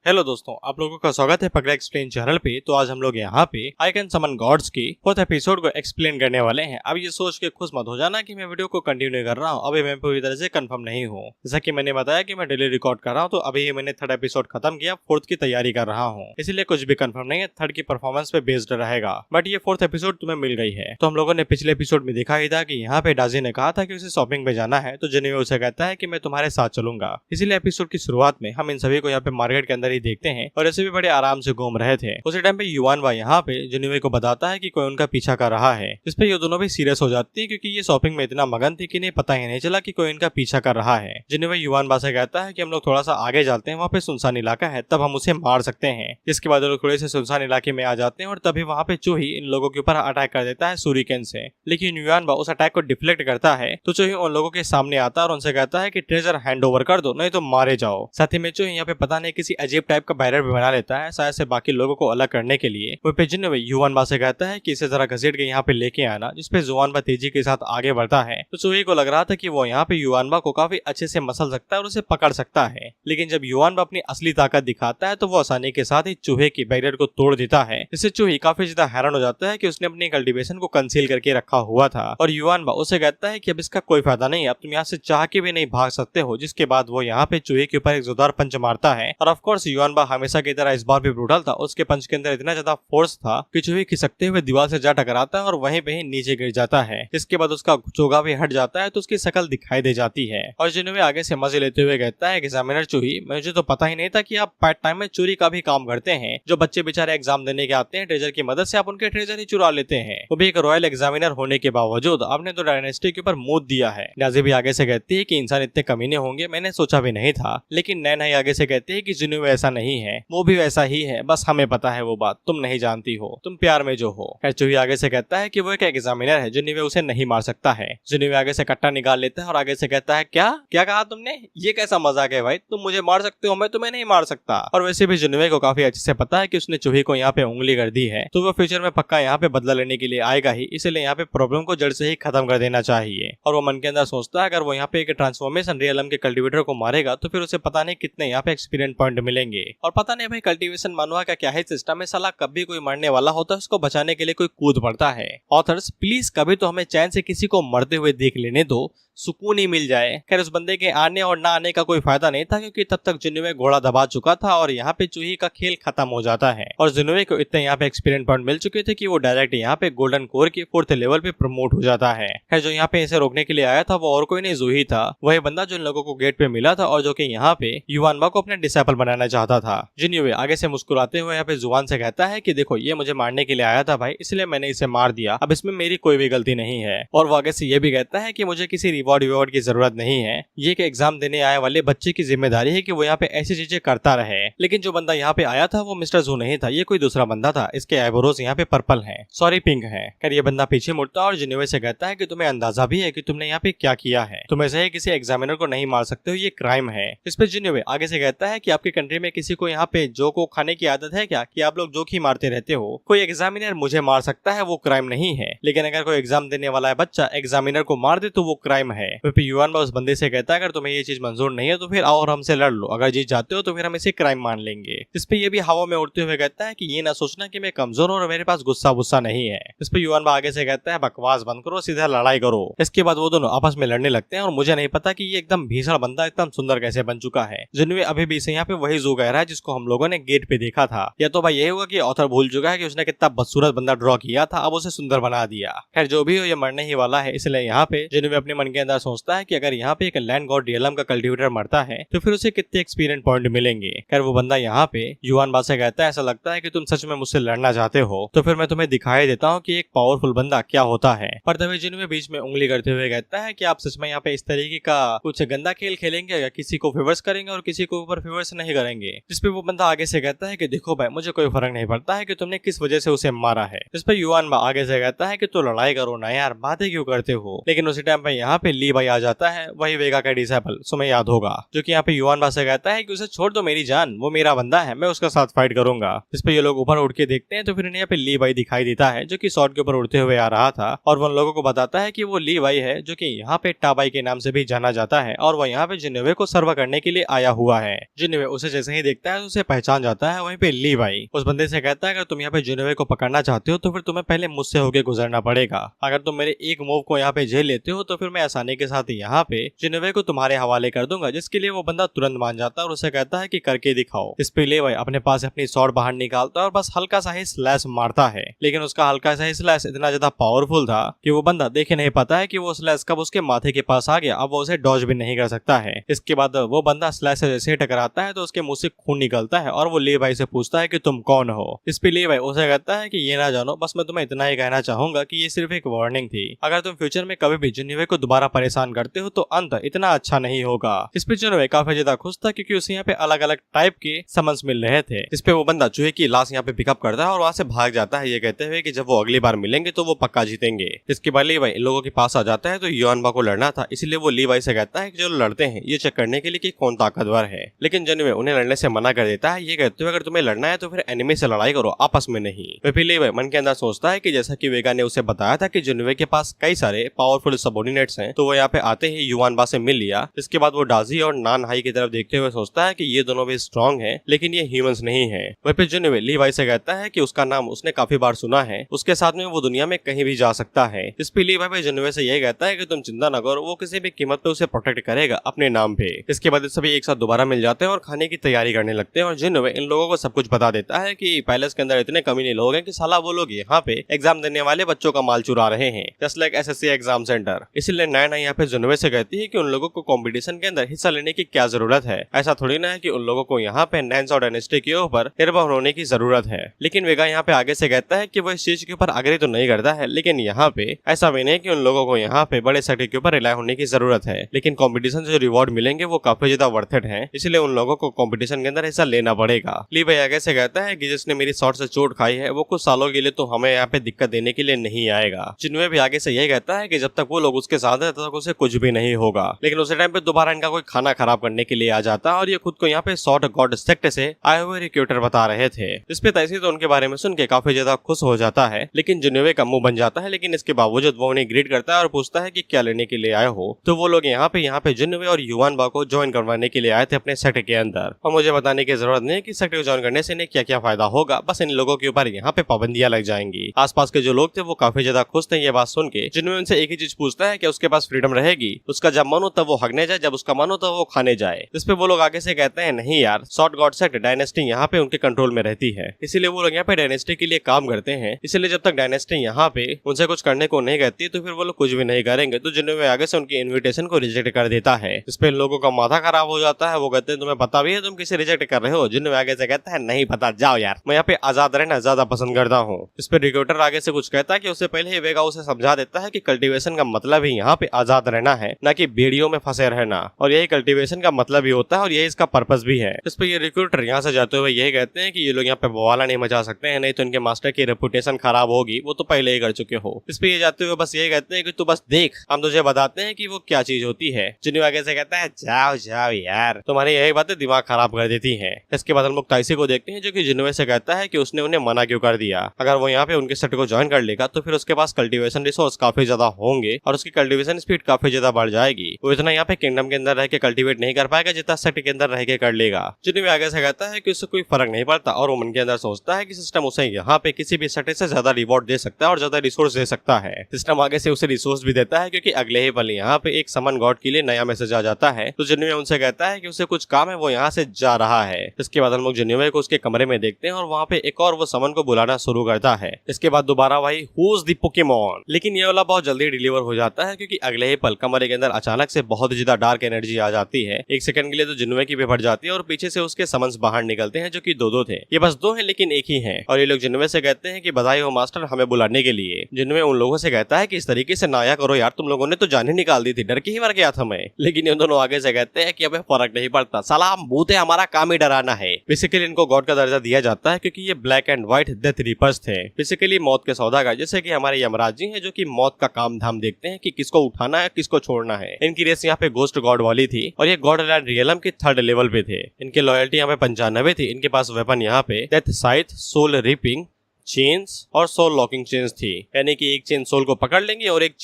Hello दोस्तों, आप लोगों का स्वागत है पगला एक्सप्लेन चैनल पे। तो आज हम लोग यहाँ पे आई कैन समन गॉड्स की फोर्थ एपिसोड को एक्सप्लेन करने वाले हैं। अब ये सोच के खुश मत हो जाना कि मैं वीडियो को कंटिन्यू कर रहा हूँ, अभी मैं पूरी तरह से कंफर्म नहीं हूँ। जैसा कि मैंने बताया कि मैं डेली रिकॉर्ड कर रहा हूँ, तो अभी मैंने थर्ड एपिसोड खत्म किया, फोर्थ की तैयारी कर रहा हूँ, इसलिए कुछ भी कंफर्म नहीं है। थर्ड की परफॉर्मेंस पे बेस्ड रहेगा, बट ये फोर्थ एपिसोड तुम्हें मिल गई है। तो हम लोगों ने पिछले एपिसोड में देखा ही था कि यहाँ पे डाजी ने कहा था कि उसे शॉपिंग पे जाना है, तो जिन्हें उसे कहता है कि मैं तुम्हारे साथ चलूंगा। इसीलिए एपिसोड की शुरुआत में हम इन सभी को यहाँ पे मार्केट के अंदर ही देखते हैं और ऐसे भी बड़े आराम से घूम रहे थे। उसी टाइम पे युआन यहाँ पे जिन्होंने को बताता है कि कोई उनका पीछा कर रहा है, जिस पे ये दोनों भी सीरियस हो जाती है क्योंकि ये शॉपिंग में इतना मगन थी कि इन्हें पता ही नहीं चला कि कोई इनका पीछा कर रहा है। जिन्होंने युआन से कहता है कि हम लोग थोड़ा सा आगे चलते हैं, वहाँ पे सुनसान इलाका है, तब हम उसे मार सकते हैं। इसके बाद लोग थोड़े से सुनसान इलाके में आ जाते हैं और तभी वहाँ पे चूही इन लोगों के ऊपर अटैक कर देता है सूरिकेन से। लेकिन युआन उस अटैक को डिफ्लेक्ट करता है, तो चूही उन लोगों के सामने आता है और उनसे कहता है कि ट्रेजर हैंड ओवर कर दो, नहीं तो मारे जाओ। साथ ही में चूही यहाँ पे पता नहीं किसी अजीब टाइप का बैरियर भी बना लेता है, शायद से बाकी लोगों को अलग करने के लिए। वो पे जिन्होंने युआन से कहता है कि इसे जरा घसीट के यहाँ पे लेके आना, जिसपे जुआन तेजी के साथ आगे बढ़ता है। तो चूही को लग रहा था कि वो यहाँ पे युआन को काफी अच्छे से मसल सकता है और उसे पकड़ सकता है। लेकिन जब युआन अपनी असली ताकत दिखाता है तो वो आसानी के साथ ही चूहे की बैरियर को तोड़ देता है। इससे चूही काफी ज्यादा हैरान हो जाता है कि उसने अपनी कल्टीवेशन को कंसील करके रखा हुआ था। और युआन उसे कहता है कि अब इसका कोई फायदा नहीं, अब तुम यहाँ से चाह के भी नहीं भाग सकते हो। जिसके बाद वो यहाँ पे चूहे के ऊपर एक जोरदार पंच मारता है। और ऑफकोर्स युआन हमेशा की तरह इस बार भी ब्रूटल था। उसके पंच के अंदर इतना ज्यादा फोर्स था कि चूहे खिसकते हुए दीवार से जा टकराता है और वहीं पे ही नीचे गिर जाता है। इसके बाद उसका चोगा भी हट जाता है, तो उसकी शक्ल दिखाई दे जाती है। और जिन्होंने आगे से मजे लेते हुए कहता है एग्जामिनर चूही, मुझे तो पता ही नहीं था कि आप पार्ट टाइम में चोरी का भी काम करते हैं। जो बच्चे बेचारे एग्जाम देने के आते हैं, ट्रेजर की मदद से आप उनके ट्रेजर ही चुरा लेते हैं, वो भी एक रॉयल एग्जामिनर होने के बावजूद। आपने तो डायनेस्टी के ऊपर मूत दिया है। नाजी भी आगे से कहती है कि इंसान इतने कमीने होंगे, मैंने सोचा भी नहीं था। लेकिन नैना ही आगे से कहती है कि जिन्होंने ऐसा नहीं है, वो भी वैसा ही है, बस हमें पता है वो बात तुम नहीं जानती हो, तुम प्यार में जो हो। खैर चूही आगे से कहता है कि वो एक एग्जामिनर है, जिन्हें उसे नहीं मार सकता है। जिन्हें आगे से कट्टा निकाल लेता है और आगे से कहता है क्या क्या कहा तुमने, ये कैसा मजाक है भाई, तुम मुझे मार सकते हो, मैं तुम्हें नहीं मार सकता। और वैसे भी जिन्होंने को काफी अच्छे से पता है कि उसने चूही को यहाँ पे उंगली कर दी है, तो वो फ्यूचर में पक्का यहाँ पे बदला लेने के लिए आएगा ही, इसलिए यहाँ पे प्रॉब्लम को जड़ से ही खत्म कर देना चाहिए। और वो मन के अंदर सोचता है अगर वो यहाँ पे एक ट्रांसफॉर्मेशन रियलम के कल्टीवेटर को मारेगा तो फिर उसे पता नहीं कितने यहाँ पे एक्सपीरियंस पॉइंट मिलेंगे। और पता नहीं भाई कल्टीवेशन मानुआ का क्या है सिस्टम है, साला कभी कोई मरने वाला होता है उसको बचाने के लिए कोई कूद पड़ता है। ऑथर्स प्लीज कभी तो हमें चैन से किसी को मरते हुए देख लेने दो, सुकून ही मिल जाए। खैर उस बंदे के आने और ना आने का कोई फायदा नहीं था, क्योंकि तब तक जिन्होंने घोड़ा दबा चुका था और यहाँ पे चूही का खेल खत्म हो जाता है। और जिन्होंने को इतने यहाँ पे एक्सपीरियंस पॉइंट मिल चुके थे कि वो डायरेक्ट यहाँ पे गोल्डन कोर के 4th लेवल पे प्रमोट हो जाता है। खैर जो यहाँ पे इसे रोकने के लिए आया था वो और कोई नहीं जूही था, वही बंदा जो इन लोगों को गेट पे मिला था और जो की यहाँ पे युआन को अपने डिसेबल बनाना चाहता था। जिन्होंने आगे से मुस्कुराते हुए यहाँ पे जुआन से कहता है कि देखो ये मुझे मारने के लिए आया था भाई, इसलिए मैंने इसे मार दिया, अब इसमें मेरी कोई भी गलती नहीं है। और वो आगे से ये भी कहता है कि मुझे किसी रिवॉर्ड की जरूरत नहीं है, ये कि एग्जाम देने आए वाले बच्चे की जिम्मेदारी है कि वो यहाँ पे ऐसी चीजें करता रहे। लेकिन जो बंदा यहाँ पे आया था वो मिस्टर जू नहीं था, ये कोई दूसरा बंदा था। इसके आईब्रोज यहाँ पे पर्पल हैं, सॉरी पिंक हैं। खैर ये बंदा पीछे मुड़ता और जिन्होंने से कहता है कि तुम्हें अंदाजा भी है कि तुमने यहाँ पे क्या किया है, तुम ऐसे ही किसी एग्जामिनर को नहीं मार सकते हो, ये क्राइम है। इस पे जिन्होंने आगे से कहता है कि आपकी कंट्री में किसी को यहाँ पे जो को खाने की आदत है क्या, कि आप लोग जोक ही मारते रहते हो, कोई एग्जामिनर मुझे मार सकता है वो क्राइम नहीं है, लेकिन अगर कोई एग्जाम देने वाला है बच्चा एग्जामिनर को मार दे तो वो क्राइम है। युआन उस बंदे से कहता है अगर तुम्हें ये चीज मंजूर नहीं है तो फिर आओ और हमसे लड़ लो, अगर जीत जाते हो तो फिर हम इसे क्राइम मान लेंगे। इस पे ये भी हवा में उड़ते हुए कहता है कि ये ना सोचना कि मैं कमजोर हूं और मेरे पास गुस्सा नहीं है। इस पे युआन आगे से कहता है बकवास बंद करो, सीधा लड़ाई करो। इसके बाद वो दोनों आपस में लड़ने लगते हैं और मुझे नहीं पता कि ये एकदम भीषण बंदा एकदम सुंदर कैसे बन चुका है। जिन्होंने अभी भी इसे यहाँ पे वही जू कह रहा है जिसको हम लोगों ने गेट पे देखा था। या तो भाई ये होगा कि ऑथर भूल चुका है कि उसने कितना बदसूरत बंदा ड्रॉ किया था, अब उसे सुंदर बना दिया। खैर जो भी हो ये मरने ही वाला है, इसलिए यहाँ पे जिन्होंने अपने मन के अंदर सोचता है कि अगर यहाँ पे एक लैंड गॉड रियलम का कल्टीवेटर मरता है तो फिर उसे कितने एक्सपीरियंस पॉइंट मिलेंगे। खैर वो बंदा यहाँ पे युआन से कहता है ऐसा लगता है कि तुम सच में मुझसे लड़ना चाहते हो, तो फिर मैं तुम्हें दिखाई देता हूँ कि एक पावरफुल बंदा क्या होता है। पर तभी जिन्होंने बीच में उंगली करते हुए कहता है कि आप सच में यहाँ पे इस तरीके का कुछ गंदा खेल खेलेंगे या किसी को फेवर्स करेंगे और किसी को ऊपर फेवर्स नहीं करेंगे। जिसपे वो बंदा आगे से कहता है कि देखो भाई मुझे कोई फर्क नहीं पड़ता है कि तुमने किस वजह से उसे मारा है। इस पे युआन आगे से कहता है कि तो लड़ाई करो ना यार, बातें क्यों करते हो। लेकिन उसी टाइम पे यहाँ पे ली भाई आ जाता है, वही वेगा का डिसेबल, तुम्हें याद होगा, जो कि यहाँ पे युआन से कहता है कि उसे छोड़ दो मेरी जान, वो मेरा बंदा है, मैं उसका साथ फाइट करूंगा। इस पे ये लोग ऊपर उड़ के देखते हैं तो फिर यहाँ पे ली भाई दिखाई देता है जो कि शॉर्ट के ऊपर उड़ते हुए आ रहा था और वो उन लोगों को बताता है कि वो ली भाई है जो कि यहाँ पे टाबाई के नाम से भी जाना जाता है और वो यहाँ पे जिन्होवे को सर्व करने के लिए आया हुआ है। जिन्होवे उसे जैसे जैसे ही देखता है तो उसे पहचान जाता है। वहीं पे लीवाई उस बंदे से कहता है अगर तुम यहाँ पे जिनोवे को पकड़ना चाहते हो तो फिर तुम्हें पहले मुझसे होके गुजरना पड़ेगा। अगर तुम मेरे एक मूव को यहाँ पे झेल लेते हो तो फिर मैं आसानी के साथ यहाँ पे जिनोवे को तुम्हारे हवाले कर दूंगा, जिसके लिए वो बंदा तुरंत मान जाता है और उसे कहता है कि करके दिखाओ। इस पे लीवाई अपने पास अपनी स्वॉर्ड बाहर निकालता है और बस हल्का सा ही स्लैश मारता है, लेकिन उसका हल्का सा ही स्लैश इतना ज्यादा पावरफुल था कि वो बंदा देख नहीं पाता है कि वो स्लैश कब उसके माथे के पास आ गया। अब वो उसे डॉज भी नहीं कर सकता है। इसके बाद वो बंदा स्लैश से जैसे टकराता है तो उसके मुंह से खून निकलता है और वो लीवाई से पूछता है कि तुम कौन हो। इस पे लीवाई उसे कहता है कि ये ना जानो, बस मैं तुम्हें इतना ही कहना चाहूंगा कि ये सिर्फ एक वार्निंग थी। अगर तुम फ्यूचर में कभी भी जिनोवे को दोबारा परेशान करते हो तो अंत इतना अच्छा नहीं होगा। इस पे जिनोवे काफी ज्यादा खुश था क्योंकि उसे यहाँ पे अलग अलग टाइप के समन्स मिल रहे थे। इस पे वो बंदा चूहे की लाश यहाँ पे पिकअप करता है और वहाँ से भाग जाता है, ये कहते हुए कि जब वो अगली बार मिलेंगे तो वो पक्का जीतेंगे। इसके बाद लीवाई इन लोगों के पास आ जाता है तो युआनबा को लड़ना था, इसलिए वो लीवाई से कहता है कि जो लड़ते हैं ये चेक करने के लिए कि कौन ताकतवर है। लेकिन जिनोवे उन्हें लड़ने से मना कर देता है, ये कहते हुए अगर तुम्हें लड़ना है तो फिर एनिमी से लड़ाई करो, आपस में नहीं। फिर लीवाई मन के अंदर सोचता है कि जैसा कि वेगा ने उसे बताया था कि जिनोवे के पास कई सारे पावरफुल सबऑर्डिनेट्स हैं, तो वो यहाँ पे आते ही युआनबा से मिल लिया। इसके बाद वो डाजी और नान हाई की तरफ देखते हुए सोचता है कि ये दोनों भी स्ट्रॉन्ग हैं, लेकिन ये ह्यूमंस नहीं है। वह फिर जिनोवे लीवाई से कहता है कि उसका नाम उसने काफी बार सुना है, उसके साथ में वो दुनिया में कहीं भी जा सकता है। इस पे लीवाई जिनोवे से यही कहता है कि तुम चिंता न करो, वो किसी भी कीमत पे उसे प्रोटेक्ट करेगा अपने नाम पे। इसके बाद सभी एक साथ दोबारा मिल जाते हैं और खाने की तैयारी करने लगते हैं और जिनोवे इन लोगों को सब कुछ बता देता है कि पैलेस के अंदर इतने कमीने लोग हैं कि साला वो लोग यहाँ पे एग्जाम देने वाले बच्चों का माल चुरा रहे हैं, just like SSC exam centre. इसलिए नैना यहाँ पे जिनोवे से कहती है कि उन लोगों को कंपटीशन के अंदर हिस्सा लेने की क्या जरूरत है। ऐसा थोड़ी ना है कि उन लोगों को यहाँ पे नैन्स और डायनेस्टी के ऊपर निर्भर होने की जरूरत है। लेकिन वेगा यहाँ पे आगे से कहता है कि वो इस चीज के ऊपर आग्रह तो नहीं करता है, लेकिन यहाँ पे ऐसा भी नहीं कि उन लोगों को यहाँ पे बड़े सेक्टर के ऊपर रिलाय होने की जरूरत है, लेकिन कंपटीशन से जो रिवॉर्ड मिलेंगे वो काफी ज्यादा वर्थ इट है, इसलिए उन लोगों को कंपटीशन के अंदर हिस्सा लेना पड़ेगा। लीवाई आगे से कहता है कि जिसने मेरी शॉट से चोट खाई है वो कुछ सालों के लिए तो हमें यहाँ पे दिक्कत देने के लिए नहीं आएगा। जिनोवे भी आगे से यही कहता है कि जब तक वो लोग उसके साथ है तब तक उसे कुछ भी नहीं होगा। लेकिन उसी टाइम पे दोबारा इनका कोई खाना खराब करने के लिए आ जाता है और ये खुद को यहाँ पे शॉर्ट गॉड सेक्ट से आए हुए रिक्रूटर बता रहे थे। इस पे तैसी तो उनके बारे में सुन के काफी ज्यादा खुश हो जाता है, लेकिन जिनोवे का मुंह बन जाता है। लेकिन इसके बावजूद वो उन्हें ग्रीट करता है और पूछता है कि क्या लेने के लिए आए हो। तो वो लोग यहाँ पे जिनोवे और युआनबा को ज्वाइन करवाने के लिए आए थे अपने सेक्ट के अंदर, और मुझे बताने की जरूरत नहीं कि सेक्ट को ज्वाइन करने से इन्हें क्या क्या फायदा होगा, बस इन लोगों के ऊपर यहाँ पे पाबंदियां लग जाएंगी। आसपास के जो लोग थे वो काफी ज्यादा खुश थे ये बात सुन के। जिनोवे उनसे एक ही चीज पूछता है कि उसके पास फ्रीडम रहेगी, उसका जब मन हो तब वो हगने जाए, जब उसका मन हो तब वो खाने जाए। इस पे वो लोग आगे से कहते हैं नहीं यार, शॉर्ट गॉड सेक्ट डायनेस्टी यहाँ पे उनके कंट्रोल में रहती है, इसीलिए वो लोग यहाँ पे डायनेस्टी के लिए काम करते हैं। इसलिए जब तक डायनेस्टी यहाँ पे उनसे कुछ करने को नहीं कहती तो फिर वो लोग कुछ भी नहीं करेंगे। तो जिनोवे आगे से उनकी इन्विटेशन को रिजेक्ट कर देता है। इस पे लोगों का माथा खराब हो जाता है। वो कहते हैं तुम्हें पता भी है तुम किसे रिजेक्ट कर रहे हो? जिनोवे आगे से कहता है नहीं पता, जाओ यार, मैं यहाँ पे आजाद रहना ज्यादा पसंद करता हूँ। इस पे रिक्रूटर आगे से कुछ कहता है कि उससे पहले ही वेगा उसे समझा देता है कि कल्टीवेशन का मतलब ही यहाँ पे आजाद रहना है, न कि बेड़ियों में फंसे रहना, और यही कल्टीवेशन का मतलब ही होता है और यही इसका पर्पस भी है। इस पे ये रिक्रूटर यहाँ से जाते हुए यही कहते हैं कि ये लोग यहाँ पे बवाला नहीं मचा सकते हैं, नहीं तो इनके मास्टर की रेपुटेशन खराब होगी, वो तो पहले ही कर चुके हो। इस पे ये जाते हुए बस यही कहते हैं कि तू बस देख, हम तुझे बताते हैं कि वो क्या चीज होती है। जिन्होंने आगे से कहता है जाओ जाओ यार, तुम्हारी यही बातें दिमाग खराब कर देती हैं। इसके बाद हम लोग ताइसी को देखते हैं जो कि जिनोवे से कहता है कि उसने उन्हें मना क्यों कर दिया। अगर वो यहाँ पे उनके सेट को ज्वाइन कर लेगा तो फिर उसके पास कल्टीवेशन रिसोर्स काफी ज्यादा होंगे और उसकी कल्टीवेशन स्पीड काफी ज्यादा बढ़ जाएगी। वो इतना यहाँ पे किंगडम के अंदर रह के कल्टीवेट नहीं कर पाएगा जितना सेट के अंदर रह के कर लेगा। जिन्होंने आगे से कहता है कि उससे कोई फर्क नहीं पड़ता और वो मन के अंदर सोचता है कि सिस्टम उसे यहाँ पे किसी भी सेट से ज्यादा रिवॉर्ड दे सकता है और ज्यादा रिसोर्स दे सकता है। सिस्टम आगे से उसे रिसोर्स भी देता है क्योंकि अगले ही पल यहाँ पे एक समन गॉड के लिए नया मैसेज आ जाता है। तो जिन्होंने उनसे कहता है कि उसे कुछ काम है, वो यहाँ से जा रहा है। इसके बाद हम लोग जिन्होवे को उसके कमरे में देखते हैं और वहाँ पे एक और वो समन को बुलाना शुरू करता है। इसके बाद दोबारा वही हूज द पोकेमॉन, लेकिन ये वाला बहुत जल्दी डिलीवर हो जाता है क्योंकि अगले ही पल कमरे के अंदर अचानक से बहुत ज्यादा डार्क एनर्जी आ जाती है। एक सेकंड के लिए तो जिन्होवे की भी फट जाती है और पीछे से उसके समन्स बाहर निकलते हैं जो कि दो थे। ये बस दो हैं लेकिन एक ही हैं और ये लोग जिन्होवे से कहते हैं कि बधाई हो मास्टर हमें बुलाने के लिए। जिन्होवे उन लोगों से कहता है कि इस तरीके से ना आया करो यार, तुम लोगों ने तो जान ही निकाल दी थी, डर के ही मर गया था मैं। लेकिन ये दोनों आगे से कहते हैं कि हमें फर्क नहीं पड़ता, साला हम भूत है, हमारा काम ही डराना है। बेसिकली इनको गॉड का दर्जा दिया जाता है क्योंकि ये black and white death reapers थे, बेसिकली मौत के सौदागर, जैसे कि हमारे यमराज जी हैं जो कि मौत का काम धाम देखते हैं कि किसको उठाना है किसको छोड़ना है। इनकी रेस यहाँ पे गोस्ट गॉड वाली थी और ये गॉड लैंड रियलम के 3rd लेवल पे थे। इनकी लॉयल्टी यहाँ पे 95 थी। इनके पास वेपन यहाँ पे डेथ साइथ, सोल रिपिंग, चेन्स और सोल लॉकिंग चेन्स थी, यानी कि एक चेन सोल को पकड़ लेंगी और एक